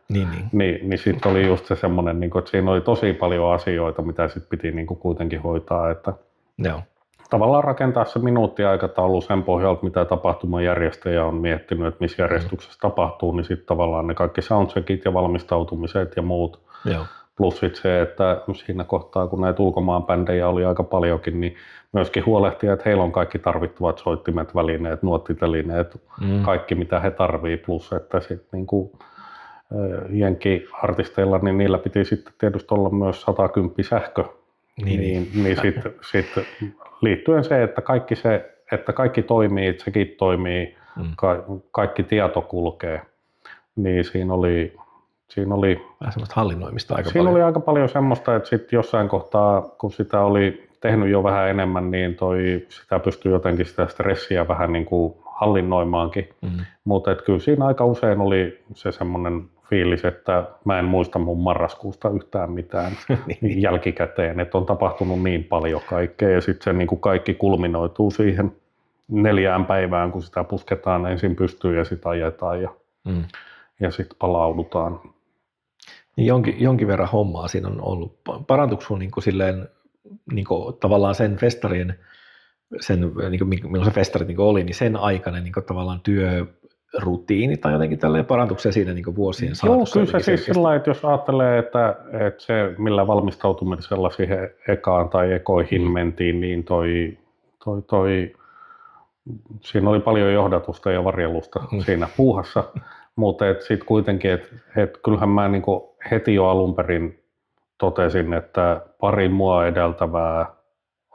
Niin sitten oli just se semmoinen, niinku, että siinä oli tosi paljon asioita, mitä sitten piti niinku kuitenkin hoitaa, että tavallaan rakentaa se minuuttiaikataulu sen pohjalta, mitä tapahtumajärjestäjä on miettinyt, että missä järjestyksessä tapahtuu, niin sitten tavallaan ne kaikki soundcheckit ja valmistautumiset ja muut. Plus sitten se, että siinä kohtaa, kun näitä ulkomaan bändejä oli aika paljonkin, niin myöskin huolehtia, että heillä on kaikki tarvittavat soittimet, välineet, nuottitelineet, kaikki mitä he tarvii. Plus, että sitten niinku jenkki-artisteilla, niin niillä piti sitten tietysti olla myös 110 sähkö. Niin sitten liittyen se, että kaikki toimii, sekin toimii, kaikki tieto kulkee, niin siinä oli vähän semmoista hallinnoimista aika siinä paljon. oli aika paljon semmoista, että sitten jossain kohtaa, kun sitä oli tehnyt jo vähän enemmän, niin sitä pystyi jotenkin sitä stressiä vähän niin kuin hallinnoimaankin. Mutta kyllä siinä aika usein oli se semmoinen fiilis, että mä en muista mun marraskuusta yhtään mitään jälkikäteen, että on tapahtunut niin paljon kaikkea ja sitten se niin kuin kaikki kulminoituu siihen 4 päivään, kun sitä pusketaan ensin pystyyn ja sitten ajetaan ja sitten palaudutaan. Niin jonkin verran hommaa siinä on ollut. Parantuiko sun niin kuin silleen, niin kuin tavallaan sen festarien, niin kuin milloin se festarit niin kuin oli, niin sen aikainen niin kuin tavallaan työrutiini tai jotenkin tälleen parantuiko se siinä niin kuin vuosien saatossa? Joo, kyllä se siis sillä lailla, että jos ajattelee, että se millä valmistautumisella siihen ekaan tai ekoihin mentiin, niin siinä oli paljon johdatusta ja varjelusta siinä puuhassa. Mutta sitten kuitenkin, että kyllähän mä niinku heti jo alun perin totesin, että pari mua edeltävää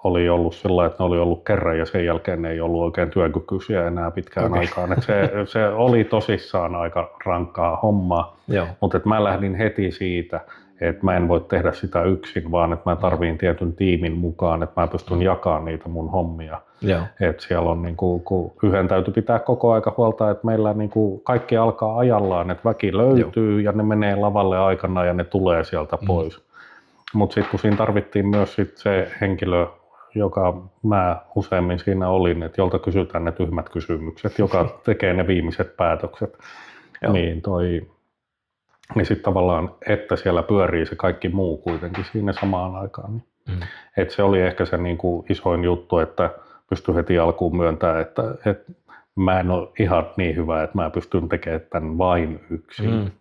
oli ollut sillä, että ne oli ollut kerran ja sen jälkeen ne ei ollut oikein työkykyisiä enää pitkään aikaan. Et se oli tosissaan aika rankkaa hommaa, mutta mä lähdin heti siitä, että mä en voi tehdä sitä yksin, vaan että mä tarviin tietyn tiimin mukaan, että mä pystyn jakamaan niitä mun hommia. Että siellä on kun yhden täytyy pitää koko aika huolta, että meillä kaikki alkaa ajallaan, että väki löytyy ja ne menee lavalle aikana ja ne tulee sieltä pois. Mutta sitten kun siinä tarvittiin myös se henkilö, joka mä useammin siinä olin, että jolta kysytään ne tyhmät kysymykset, joka tekee ne viimeiset päätökset, niin sitten tavallaan, että siellä pyörii se kaikki muu kuitenkin siinä samaan aikaan. Että se oli ehkä se isoin juttu, että pystyi heti alkuun myöntämään, että mä en ole ihan niin hyvä, että mä pystyn tekemään tämän vain yksin.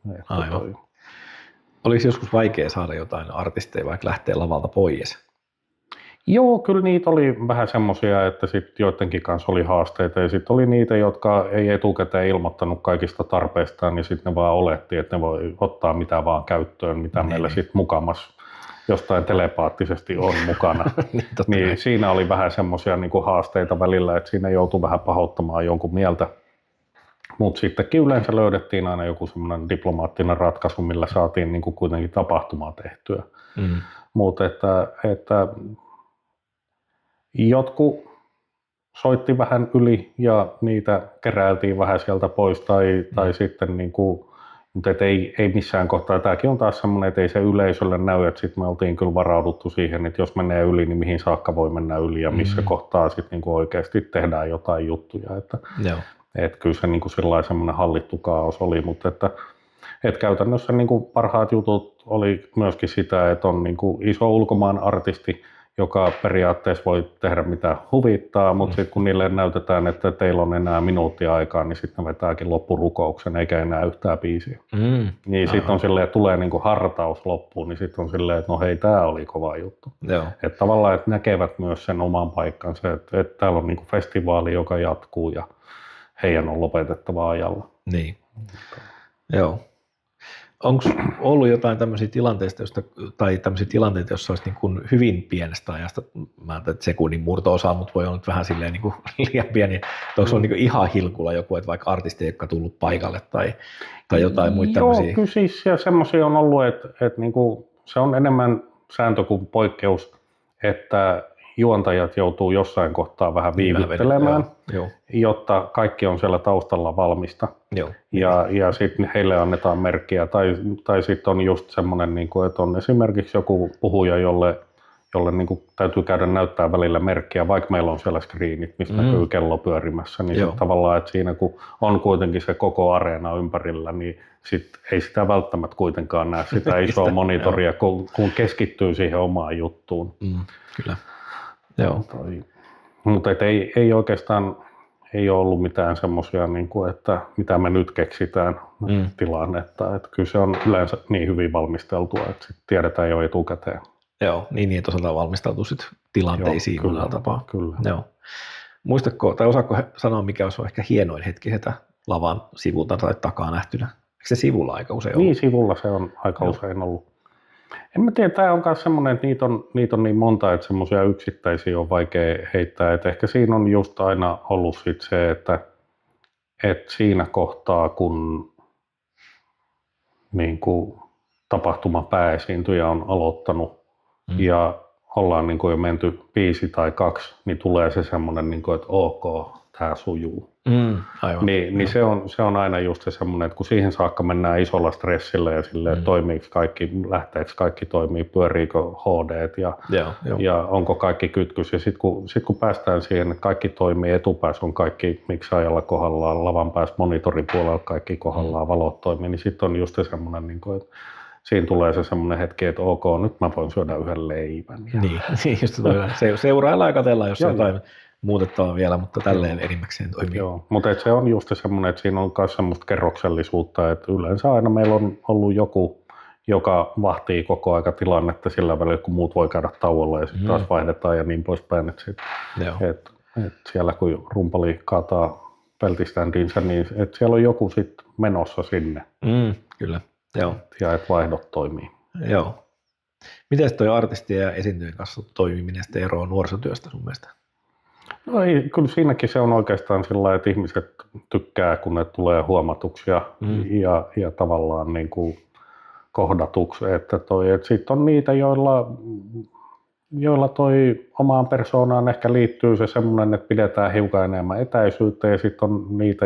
Oliko joskus vaikea saada jotain artisteja vaikka lähteä lavalta pois? Joo, kyllä niitä oli vähän semmoisia, että sitten joidenkin kanssa oli haasteita ja sitten oli niitä, jotka ei etukäteen ilmoittanut kaikista tarpeistaan, niin sitten ne vaan oletti, että ne voi ottaa mitä vaan käyttöön, mitä meillä sitten mukamas jostain telepaattisesti on mukana. niin siinä oli vähän semmoisia haasteita välillä, että siinä joutui vähän pahoittamaan jonkun mieltä. Mutta sittenkin yleensä löydettiin aina joku semmoinen diplomaattinen ratkaisu, millä saatiin kuitenkin tapahtumaa tehtyä. Mutta että jotkut soitti vähän yli ja niitä keräiltiin vähän sieltä pois tai sitten mutta ei missään kohtaa. Tämäkin on taas semmoinen, että ei se yleisölle näy, että sitten me oltiin kyllä varauduttu siihen, että jos menee yli, niin mihin saakka voi mennä yli ja missä kohtaa sitten oikeasti tehdään jotain juttuja. Että kyllä se sellainen semmoinen hallittu kaos oli, mutta että käytännössä parhaat jutut oli myöskin sitä, että on iso ulkomaan artisti, joka periaatteessa voi tehdä mitä huvittaa, mutta sitten kun niille näytetään, että teillä on enää minuuttia aikaa, niin sitten ne vetääkin loppurukouksen eikä enää yhtään biisiä. Niin sitten on silleen, että tulee hartaus loppuun, niin sitten on silleen, että no hei, tämä oli kova juttu. Että tavallaan, että näkevät myös sen oman paikkansa, että täällä on festivaali, joka jatkuu ja heidän on lopetettava ajalla. Niin, joo. Onko ollut jotain tämmöisiä tilanteita, joissa olisi niin kuin hyvin pienestä ajasta, mä ajattelin, että sekunnin murto-osa, mutta voi olla nyt vähän silleen niin kuin liian pieni, että onko se on niin kuin ihan hilkulla joku, että vaikka artisti ei ole tullut paikalle tai jotain muita tämmöisiä? Joo, kyllä siis semmoisia on ollut, että niin kuin, se on enemmän sääntö kuin poikkeus, että juontajat joutuu jossain kohtaa vähän viivyttelemään, jotta kaikki on siellä taustalla valmista. Joo. Ja sitten heille annetaan merkkiä. Tai sitten on just semmoinen, että on esimerkiksi joku puhuja, jolle niin kuin täytyy käydä näyttää välillä merkkiä, vaikka meillä on siellä screenit, mistä näkyy kello pyörimässä. Niin sit tavallaan, että siinä kun on kuitenkin se koko areena ympärillä, niin sit ei sitä välttämättä kuitenkaan näe sitä isoa monitoria, kun keskittyy siihen omaan juttuun. Kyllä. Joo. Mutta ei oikeastaan ei ole ollut mitään semmoisia, niin että mitä me nyt keksitään tilannetta. Että kyllä se on yleensä niin hyvin valmisteltua, että sit tiedetään jo etukäteen. Joo, niin että osataan valmistautua sit tilanteisiin monella tapaa. Kyllä. Joo. Muistatko tai osaatko sanoa, mikä olisi ehkä hienoin hetki sitä lavan sivulta tai takaa nähtynä? Eikö se sivulla aika usein ollut? Niin, sivulla se on aika usein ollut. En mä tiedä, tämä on myös semmoinen, että niitä on niin monta, että semmoisia yksittäisiä on vaikea heittää. Et ehkä siinä on just aina ollut sit se, että siinä kohtaa, kun niin kuin tapahtuman pääesiintyjä on aloittanut ja ollaan niin kuin jo menty 5 tai 2, niin tulee se semmoinen, niin kuin, että ok, tämä sujuu. Aivan. Niin se on aina just se semmoinen, että kun siihen saakka mennään isolla stressillä ja silleen, toimiiko kaikki, lähteekö kaikki toimii, pyöriikö HD:t ja onko kaikki kytkys. Ja sitten kun päästään siihen, että kaikki toimii, etupäässä on kaikki miksaajalla kohdallaan, lavan päässä monitorin puolella kaikki kohdallaan, valot toimii, niin sitten on just se semmoinen, niin kuin, että siinä tulee se semmoinen hetki, että ok, nyt mä voin syödä yhden leivän. Niin just seurailla ja katsellaan, jos jotain muutettavaa vielä, mutta tälleen enimmäkseen toimii. Joo, mutta se on just semmoinen, että siinä on myös semmoista kerroksellisuutta, että yleensä aina meillä on ollut joku, joka vahtii koko aika tilannetta sillä välillä, kun muut voi käydä tauolla ja sitten taas vaihdetaan ja niin poispäin. Et siellä kun rumpali kaataa peltiständinsä, niin että siellä on joku sitten menossa sinne. Kyllä, joo. Ja että vaihdot toimii. Joo. Miten toi artistien ja esiintyjien kanssa toimiminen sitten eroaa nuorisotyöstä sun mielestä? No ei, kyllä siinäkin se on oikeastaan sillä, että ihmiset tykkää, kun ne tulee huomatuksi ja tavallaan niin kuin kohdatuksi. Että sitten on niitä, joilla toi omaan persoonaan ehkä liittyy se semmoinen, että pidetään hiukan enemmän etäisyyttä ja sitten on niitä,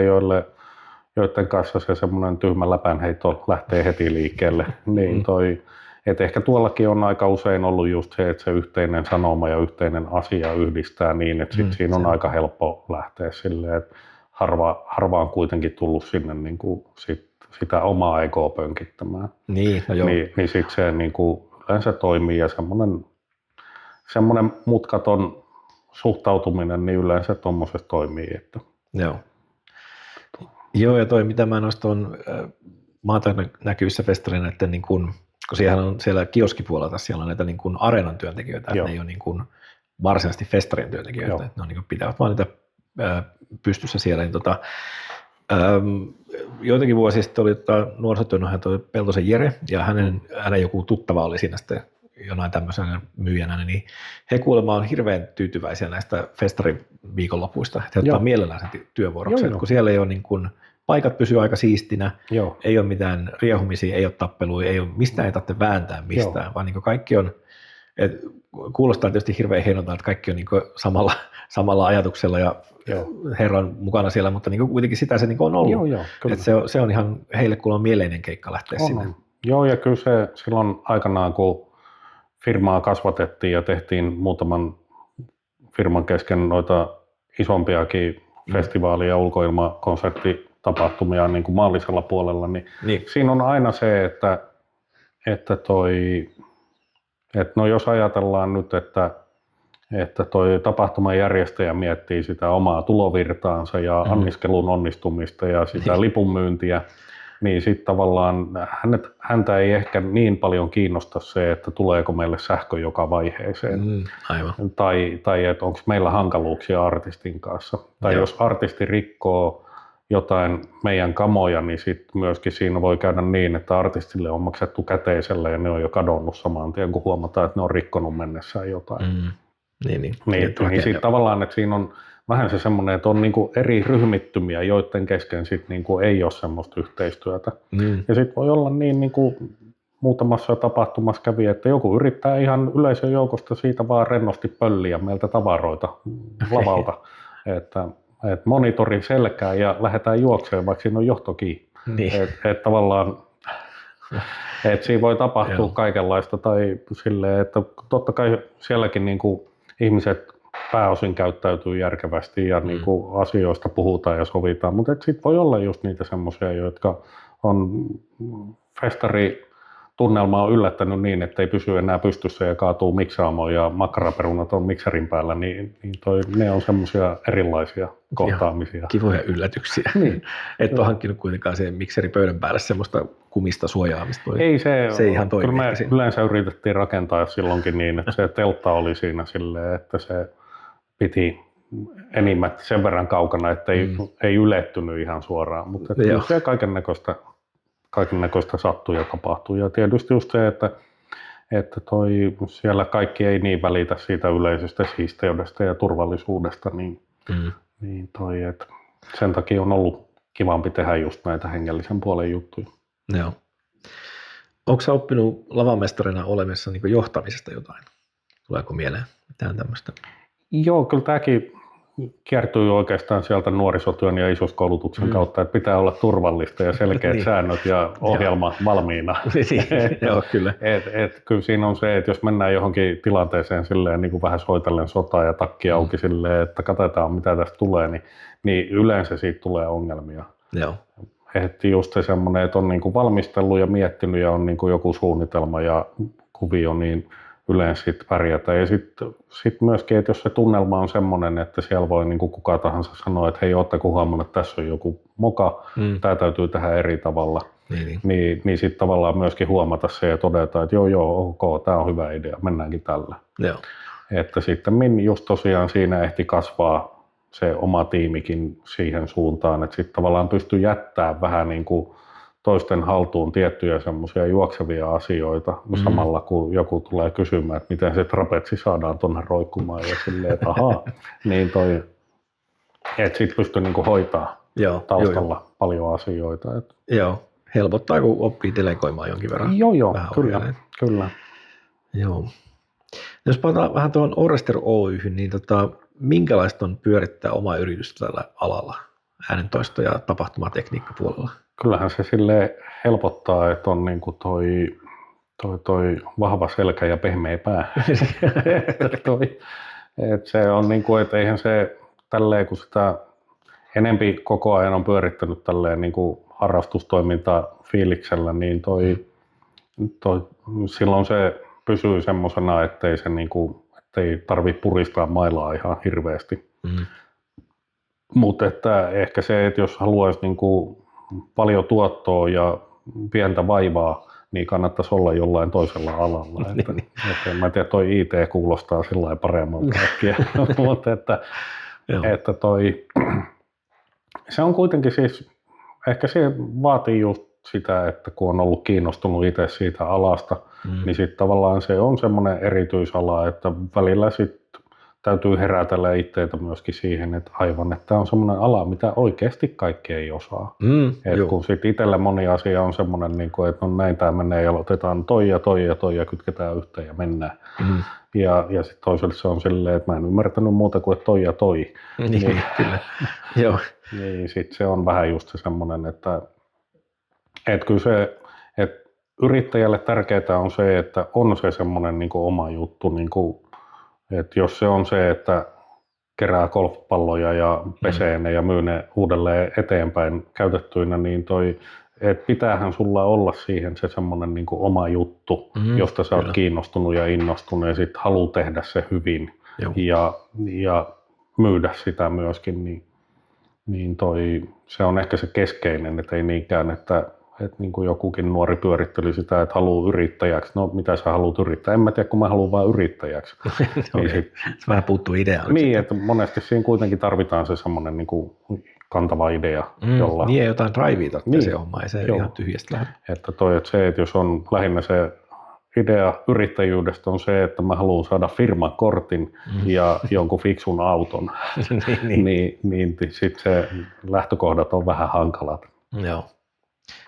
joiden kanssa se semmoinen tyhmä läpänheitto lähtee heti liikkeelle. Niin että ehkä tuollakin on aika usein ollut just se, että se yhteinen sanoma ja yhteinen asia yhdistää niin, että sit siinä on aika helppo lähteä silleen, että harva on kuitenkin tullut sinne niin kuin sitä omaa egoa pönkittämään. Niin sitten se niin kuin yleensä toimii ja semmoinen mutkaton suhtautuminen niin yleensä tuommoisessa toimii. Että. Joo, ja toi mitä mä noista on maata näkyvissä festarina, että niin kun siellä on siellä kioskipuolella siellä on näitä niin kuin areenan työntekijöitä, että ne ei ole niin kuin varsinaisesti festarin työntekijöitä, että ne on niin kuin pitävät vaan niitä pystyssä siellä. Niin joitakin vuosia sitten oli nuorisotyönjohtaja toi Peltosen Jere, ja hänen joku tuttava oli siinä sitten jonain tämmöisenä myyjänä, niin he kuulemma on hirveän tyytyväisiä näistä festarin viikonlopuista, että he ottaa mielellään sen työvuoroksi, kun siellä ei ole niin kuin paikat pysyy aika siistinä, ei ole mitään riehumisia, ei ole tappeluja, mistään ei tarvitse vääntää mistään, vaan niin kaikki on, kuulostaa tietysti hirveän hienolta, että kaikki on niin samalla ajatuksella ja Herra on mukana siellä, mutta niin kuitenkin sitä se niin on ollut. Että se on ihan heille kuulemma mieleinen keikka lähteä sinne. Joo, ja kyllä se silloin aikanaan, kun firmaa kasvatettiin ja tehtiin muutaman firman kesken noita isompiakin festivaali- ja ulkoilmakonserttitapahtumia niin kuin maallisella puolella, niin siinä on aina se, että jos ajatellaan nyt, että toi tapahtuman järjestäjä miettii sitä omaa tulovirtaansa ja anniskelun onnistumista ja sitä lipunmyyntiä, niin sitten tavallaan häntä ei ehkä niin paljon kiinnosta se, että tuleeko meille sähkö joka vaiheeseen. Aivan. Tai että onko meillä hankaluuksia artistin kanssa. Tai jos artisti rikkoo jotain meidän kamoja, niin sitten myöskin siinä voi käydä niin, että artistille on maksettu käteisellä ja ne on jo kadonnut saman tien, kun huomataan, että ne on rikkonut mennessään jotain. Niin sitten tavallaan, että siinä on vähän se semmoinen, että on niinku eri ryhmittymiä, joiden kesken sit niinku ei ole semmoista yhteistyötä. Ja sitten voi olla niin niinku muutamassa tapahtumassa kävi, että joku yrittää ihan yleisön joukosta siitä vaan rennosti pölliä meiltä tavaroita lavalta, että monitori selkää ja lähdetään juokseen, vaikka siinä on johtokin. Että tavallaan, että siinä voi tapahtua kaikenlaista tai silleen, että totta kai sielläkin niinku ihmiset pääosin käyttäytyy järkevästi ja niinku asioista puhutaan ja sovitaan, mutta sitten voi olla just niitä semmoisia, jotka on festaritunnelma on yllättänyt niin, että ei pysy enää pystyssä ja kaatuu miksaamoon ja makkaraperunat on miksarin päällä, niin ne on semmoisia erilaisia kohtaamisia. Kivoja yllätyksiä. Et ole hankkinut kuitenkaan sen mikseripöydän päälle semmoista kumista suojaamista. Ei se ihan toimi. Kyllä me yleensä yritettiin rakentaa silloinkin niin, että se teltta oli siinä silleen, että se piti enimmät sen verran kaukana, että ei ylettynyt ihan suoraan, mutta se kaikennäköistä sattuu ja tapahtuu. Ja tietysti just se, että siellä kaikki ei niin välitä siitä yleisestä siisteydestä ja turvallisuudesta, että sen takia on ollut kivampi tehdä just näitä hengellisen puolen juttuja. Joo. Onko sä oppinut lavamestarina olemassa niin johtamisesta jotain? Tuleeko mieleen mitään tämmöistä? Joo, kyllä tämäkin kiertyy oikeastaan sieltä nuorisotyön ja isoskoulutuksen kautta, että pitää olla turvallista ja selkeät säännöt ja ohjelma valmiina. Joo, kyllä. Kyllä siinä on se, että jos mennään johonkin tilanteeseen silleen niin kuin vähän soitellen sotaa ja takki auki silleen, että katsotaan mitä tästä tulee, niin yleensä siitä tulee ongelmia. Joo. Että just se semmoinen, että on niin kuin valmistellut ja miettinyt ja on niin kuin joku suunnitelma ja kuvio, niin yleensä sitten pärjätä. Ja sitten myöskin, että jos se tunnelma on semmoinen, että siellä voi niin kuin kuka tahansa sanoa, että hei, ootteko huomannut, että tässä on joku moka, tämä täytyy tehdä eri tavalla, niin sitten tavallaan myöskin huomata se ja todeta, että joo, ok, tämä on hyvä idea, mennäänkin tällä. Joo. Että sitten just tosiaan siinä ehti kasvaa se oma tiimikin siihen suuntaan, että sitten tavallaan pystyy jättämään vähän niin kuin toisten haltuun tiettyjä semmoisia juoksevia asioita samalla, kun joku tulee kysymään, että miten se trapetsi saadaan tuonne roikkumaan ja silleen, että ahaa, niin että sitten pystyy niinku hoitaa taustalla paljon asioita. Joo, helpottaa, kun oppii delegoimaan jonkin verran. Joo, kyllä. Joo. Jos palataan vähän tuohon Orrester Oy:hyn, niin minkälaista on pyörittää omaa yritystä tällä alalla, äänentoisto- ja tapahtumatekniikkapuolella? Kyllähän se silleen helpottaa, että on niinku toi vahva selkä ja pehmeä pää. että se on niinku, että eihän se tälleen, kun sitä enempi koko ajan on pyörittänyt tälleen niinku harrastustoimintaa fiiliksellä, niin silloin se pysyy semmosena, ettei tarvitse puristaa mailaa ihan hirveästi. Mutta että ehkä se, että jos haluaisi niinku paljon tuottoa ja pientä vaivaa, niin kannattaisi olla jollain toisella alalla. En mä tiedä, toi IT kuulostaa sillain paremmalta äkkiä, mutta että se on kuitenkin siis, ehkä se vaatii just sitä, että kun on ollut kiinnostunut itse siitä alasta, niin sitten tavallaan se on semmoinen erityisala, että välillä sitten täytyy herätellä itteitä myöskin siihen, että aivan, että tämä on semmoinen ala, mitä oikeasti kaikki ei osaa. Kun sitten itselle moni asia on semmoinen, että no näin tämä menee ja otetaan toi ja kytketään yhteen ja mennään. Ja sitten toiselle se on silleen, että mä en ymmärtänyt muuta kuin että toi ja toi. Kyllä. Joo. Niin sitten se on vähän just se semmoinen, että kyllä se, että yrittäjälle tärkeää on se, että on se semmoinen oma juttu, että jos se on se, että kerää golfpalloja ja pesee ne ja myy ne uudelleen eteenpäin käytettyinä, niin että pitäähän sulla olla siihen se semmoinen oma juttu, josta sä oot kiinnostunut ja innostunut ja sitten haluaa tehdä se hyvin ja myydä sitä myöskin, niin se on ehkä se keskeinen, että ei niinkään, että niin kuin jokukin nuori pyöritteli sitä, että haluaa yrittäjäksi. No mitä sä haluat yrittää? En mä tiedä, kun mä haluan vaan yrittäjäksi. Se vähän puuttuu ideaan. Niin, että monesti siinä kuitenkin tarvitaan se semmoinen niin kuin kantava idea, jolla... Niin, jotain drivea Niin, se homma, ei se joo. ihan tyhjästä lähde. Että jos on lähinnä se idea yrittäjyydestä on se, että mä haluan saada firmakortin ja jonkun fiksun auton, niin sitten se lähtökohdat on vähän hankalat. Joo.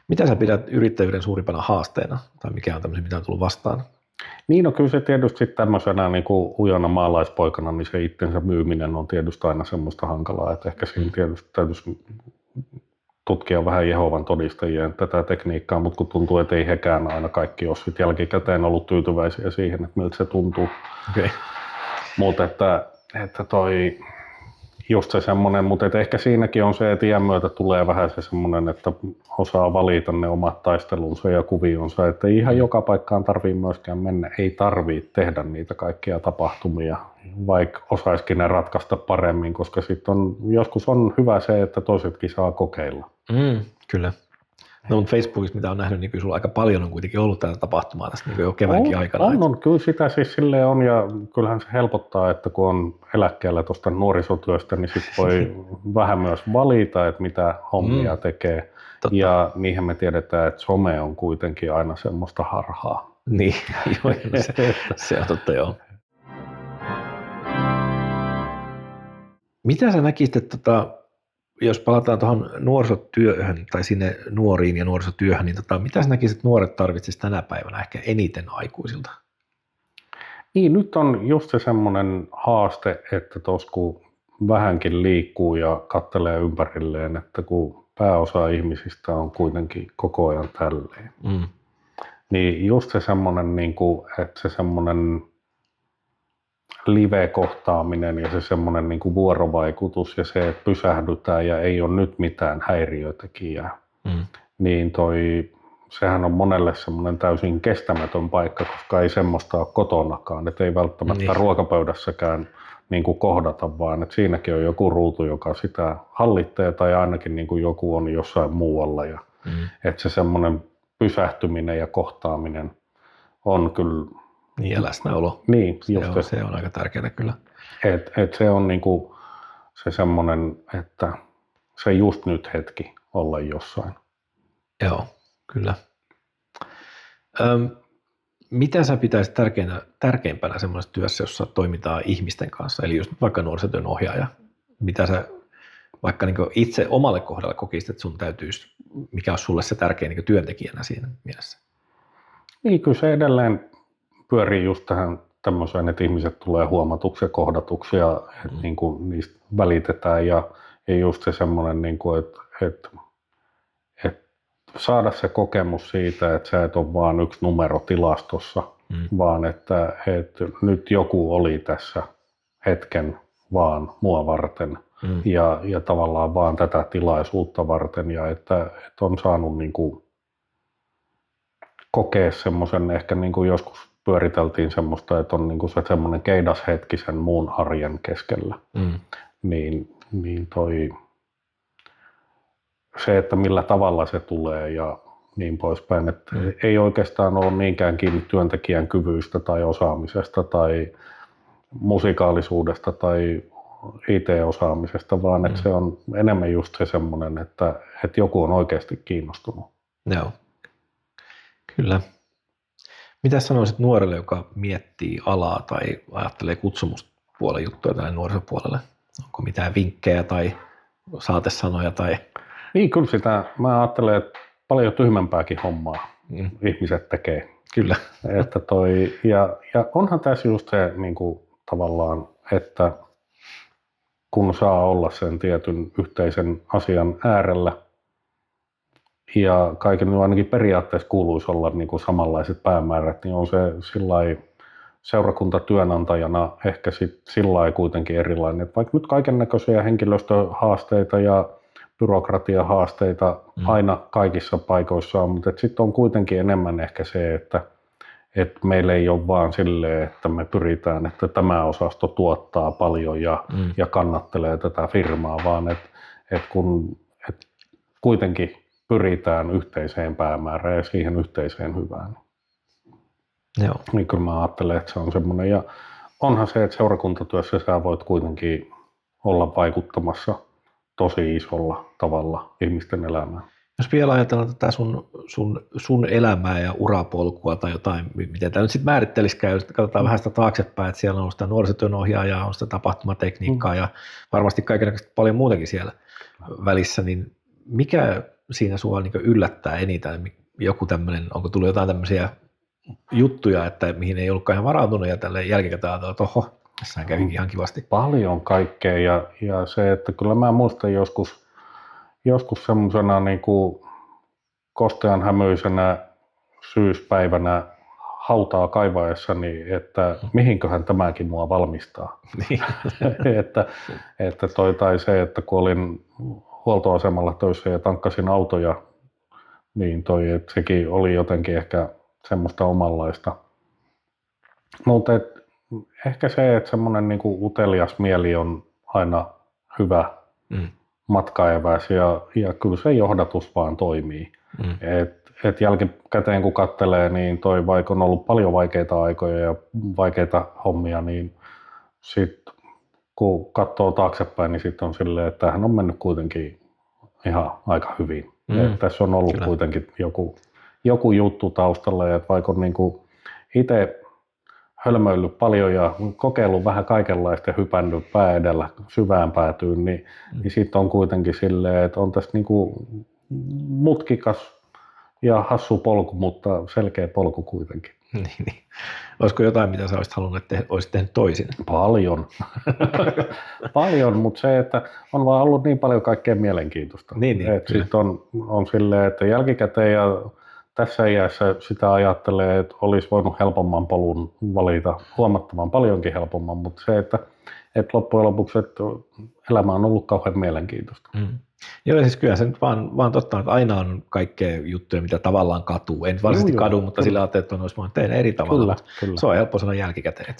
Mitä sä pidät yrittäjyyden suurimpana haasteena, tai mikä on tämmöinen, mitä on tullut vastaan? Niin, no kyllä se tietysti tämmöisenä niin kuin ujona maalaispoikana, niin se itsensä myyminen on tietysti aina semmoista hankalaa, että ehkä siinä tietysti täytyisi tutkia vähän Jehovan todistajien tätä tekniikkaa, mutta kun tuntuu, että ei hekään aina kaikki ole sitten jälkikäteen ollut tyytyväisiä siihen, että miltä se tuntuu. Okay. Mutta että just se semmoinen, mutta ehkä siinäkin on se, että iän myötä tulee vähän se semmoinen, että osaa valita ne omat taistelunsa ja kuvionsa, että ei ihan joka paikkaan tarvii myöskään mennä, ei tarvii tehdä niitä kaikkia tapahtumia, vaikka osaisikin ne ratkaista paremmin, koska sitten joskus on hyvä se, että toisetkin saa kokeilla. Kyllä. No mutta Facebookissa, mitä on nähnyt, niin kyllä sulla aika paljon on kuitenkin ollut tätä tapahtumaa tässä niin jo keväänkin aikana. On, kyllä sitä siis silleen on ja kyllähän se helpottaa, että kun on eläkkeellä tuosta nuorisotyöstä, niin sitten voi vähän myös valita, että mitä hommia tekee. Totta. Ja niinhän me tiedetään, että some on kuitenkin aina semmoista harhaa. Niin, joo, se on totta, joo. Mitä sä näkisit, että jos palataan tuohon nuorisotyöhön tai sinne nuoriin ja nuorisotyöhön, niin mitä sä näkisit, että nuoret tarvitsisivat tänä päivänä ehkä eniten aikuisilta? Niin, nyt on just se semmoinen haaste, että tuossa kun vähänkin liikkuu ja katselee ympärilleen, että kun pääosa ihmisistä on kuitenkin koko ajan tälleen, niin just se semmoinen, että se semmoinen live-kohtaaminen ja se semmoinen niin kuin vuorovaikutus ja se, että pysähdytään ja ei ole nyt mitään häiriötekijää, niin sehän on monelle semmoinen täysin kestämätön paikka, koska ei semmoista ole kotonakaan, että ei välttämättä ruokapöydässäkään niin kuin kohdata, vaan että siinäkin on joku ruutu, joka sitä hallitsee tai ainakin niin kuin joku on jossain muualla ja että se semmoinen pysähtyminen ja kohtaaminen on kyllä. Niin ja läsnäolo. Niin, se on aika tärkeää kyllä. Et se on niinku se semmoinen, että se just nyt hetki olla jossain. Joo, kyllä. Mitä sä pitäisit tärkeimpänä semmoisessa työssä, jossa toimitaan ihmisten kanssa, eli just vaikka nuorisotyön ohjaaja? Mitä sä vaikka niin itse omalle kohdalle kokisit, että sun täytyisi, mikä on sulle se tärkein niin työntekijänä siinä mielessä? Niin, kyllä se edelleen pyörii just tähän tämmöiseen, että ihmiset tulee huomatuksi ja kohdatuksi ja että niin kuin niistä välitetään ja just se semmoinen, niin kuin, että saada se kokemus siitä, että sä et ole vaan yksi numero tilastossa, vaan että nyt joku oli tässä hetken vaan mua varten ja tavallaan vaan tätä tilaisuutta varten ja että on saanut niin kuin kokea semmoisen, ehkä niin kuin joskus pyöriteltiin semmoista, että on niin kuin se semmoinen keidashetki sen muun arjen keskellä, niin se, että millä tavalla se tulee ja niin poispäin, että ei oikeastaan ole niinkään kiinni työntekijän kyvyistä tai osaamisesta tai musikaalisuudesta tai IT-osaamisesta, vaan että se on enemmän just se semmoinen, että joku on oikeasti kiinnostunut. Joo, kyllä. Mitä sanoisit nuorelle, joka miettii alaa tai ajattelee kutsumuspuolen juttuja tälle nuorisopuolelle? Onko mitään vinkkejä tai saatesanoja? Tai... Niin, kyllä sitä. Mä ajattelen, että paljon tyhmempääkin hommaa ihmiset tekee. Kyllä. Että ja onhan tässä just se niin kuin, tavallaan, että kun saa olla sen tietyn yhteisen asian äärellä, ja kaiken ainakin periaatteessa kuuluisi olla niin kuin samanlaiset päämäärät, niin on se sillai seurakuntatyönantajana ehkä sillai kuitenkin erilainen. Että vaikka nyt kaikennäköisiä henkilöstöhaasteita ja byrokratiahaasteita aina kaikissa paikoissa on, mutta sitten on kuitenkin enemmän ehkä se, että meillä ei ole vaan silleen, että me pyritään, että tämä osasto tuottaa paljon ja kannattelee tätä firmaa, vaan että kuitenkin pyritään yhteiseen päämäärään ja siihen yhteiseen hyvään. Joo. Niin kyllä mä ajattelen, että se on semmoinen. Ja onhan se, että seurakuntatyössä sä voit kuitenkin olla vaikuttamassa tosi isolla tavalla ihmisten elämään. Jos vielä ajatellaan tätä sun elämää ja urapolkua tai jotain, miten tämä nyt sitten määrittelisikään, jos katsotaan vähän sitä taaksepäin, että siellä on sitä nuorisotyön ohjaajaa, on sitä tapahtumatekniikkaa ja varmasti kaikenlaista paljon muutakin siellä välissä, niin mikä siinä sua niin yllättää eniten? Joku tämmöinen, onko tullut jotain tämmöisiä juttuja, että mihin ei ollutkaan ihan varautunut ja tälle jälkikäteen ajatella, että oho, tässähän kävikin ihan kivasti. Paljon kaikkea ja se, että kyllä mä muistan joskus semmoisena niin kuin kostean hämyisenä syyspäivänä hautaa kaivaessani, että mihinköhän tämäkin mua valmistaa. Niin. tai se, että kun olin huoltoasemalla töissä ja tankkasin autoja, niin että sekin oli jotenkin ehkä semmoista omanlaista. Mutta ehkä se, että semmoinen niin kuin utelias mieli on aina hyvä matkaeväs ja kyllä se johdatus vaan toimii. Et jälkikäteen kun katselee, niin vaikka on ollut paljon vaikeita aikoja ja vaikeita hommia, niin sit kun katsoo taaksepäin, niin sitten on silleen, että tämähän on mennyt kuitenkin ihan aika hyvin. Tässä on ollut kuitenkin joku juttu taustalla, ja vaikka on niinku itse hölmöillyt paljon ja kokeillut vähän kaikenlaista ja hypännyt pää edellä syvään päätyyn, niin sitten on kuitenkin silleen, että on tässä niinku mutkikas ja hassu polku, mutta selkeä polku kuitenkin. Niin. Olisiko jotain, mitä sä olisit halunnut, että olisit tehnyt toisin? Paljon. Paljon, mutta se, että on vaan ollut niin paljon kaikkea mielenkiintoista. Niin, sitten on silleen, että jälkikäteen ja tässä iässä sitä ajattelee, että olisi voinut helpomman polun valita, huomattavan paljonkin helpomman, mutta se, että loppujen lopuksi että elämä on ollut kauhean mielenkiintoista. Joo, siis kyllä se nyt vaan totta, että aina on kaikkea juttuja, mitä tavallaan katuu. En varsinaisesti kadu, mutta sillä ajattelee, että olisi voinut tehdä eri tavalla. Kyllä. Se on helppo sanoa jälkikäteen.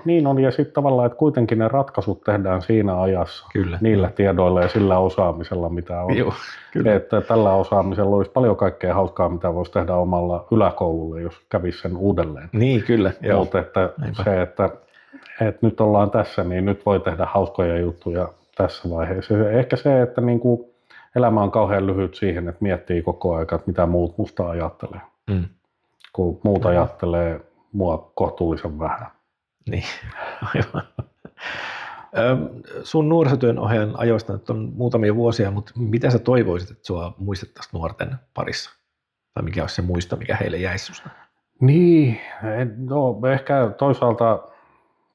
Niin on. Ja sitten tavallaan, että kuitenkin ne ratkaisut tehdään siinä ajassa niillä tiedoilla ja sillä osaamisella, mitä on. Joo, kyllä. Että tällä osaamisella olisi paljon kaikkea hauskaa, mitä voisi tehdä omalla yläkoululle, jos kävisi sen uudelleen. Niin, kyllä. Mutta että nyt ollaan tässä, niin nyt voi tehdä hauskoja juttuja tässä vaiheessa. Ehkä se, että niinku elämä on kauhean lyhyt siihen, että miettii koko ajan, että mitä muut musta ajattelee. Kun muut ajattelee mua kohtuullisen vähän. Niin, aivan. Sun nuorisotyön ohjaajan ajoista nyt on muutamia vuosia, mutta mitä sä toivoisit, että sua muistettaisiin nuorten parissa? Tai mikä olisi se muisto, mikä heille jäisi susta? Niin, no ehkä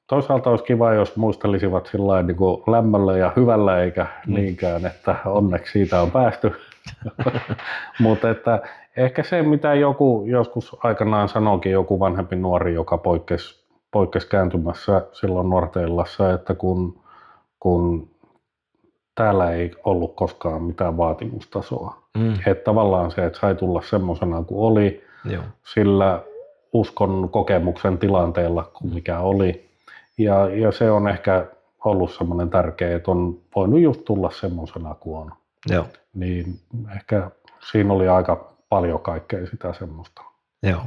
toisaalta olisi kiva, jos muistelisivat sillä niin kuin lämmöllä ja hyvällä, eikä niinkään, että onneksi siitä on päästy. Mutta että ehkä se, mitä joku joskus aikanaan sanoikin, joku vanhempi nuori, joka poikkesi kääntymässä silloin nuorten illassa, että kun täällä ei ollut koskaan mitään vaatimustasoa. Että tavallaan se, että sai tulla semmoisena kuin oli, sillä uskon kokemuksen tilanteella, kuin mikä oli. Ja se on ehkä ollut semmoinen tärkeä, että on voinut just tulla semmoisena kuin on. Joo. Niin ehkä siinä oli aika paljon kaikkea sitä semmoista. Joo.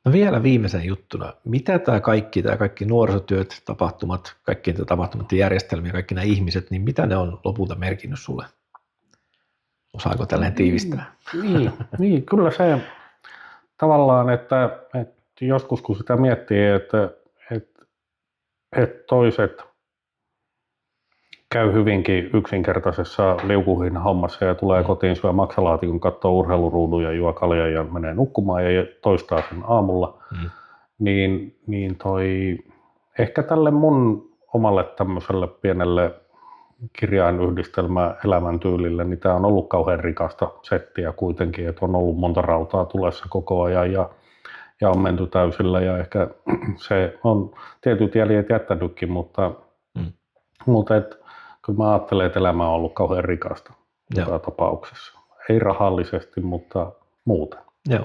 No vielä viimeisen juttuna, mitä tämä kaikki nuorisotyöt, tapahtumat, kaikki tapahtumat ja järjestelmiä, kaikki nämä ihmiset, niin mitä ne on lopulta merkinnyt sulle? Osaako tällainen tiivistää? Niin, kyllä se tavallaan, että joskus kun sitä miettii, että toiset käy hyvinkin yksinkertaisessa liukuhin hommassa ja tulee kotiin syö maksalaatikon, katsoo urheiluruudun ja juo kaljaa ja menee nukkumaan ja toistaa sen aamulla, niin ehkä tälle mun omalle tämmöiselle pienelle kirjainyhdistelmä elämäntyylille, niin tämä on ollut kauhean rikasta settiä kuitenkin, että on ollut monta rautaa tulessa koko ajan ja on menty täysillä ja ehkä se on tietyt jäljet jättänytkin, mutta kyllä mä ajattelen, että elämä on ollut kauhean rikasta joka tapauksessa. Ei rahallisesti, mutta muuten. Joo,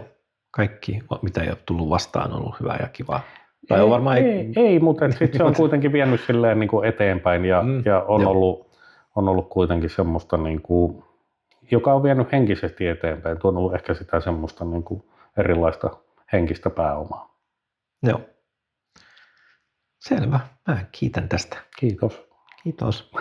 kaikki mitä ei ole tullut vastaan on ollut hyvää ja kivaa. Tai on varmaan ei, mutta sitten se on kuitenkin vienyt silleen niin kuin eteenpäin ja on ollut kuitenkin semmoista, niin kuin, joka on vienyt henkisesti eteenpäin, tuonut ehkä sitä semmoista niin kuin erilaista henkistä pääomaa. Joo. Selvä. Mä kiitän tästä. Kiitos. Kiitos.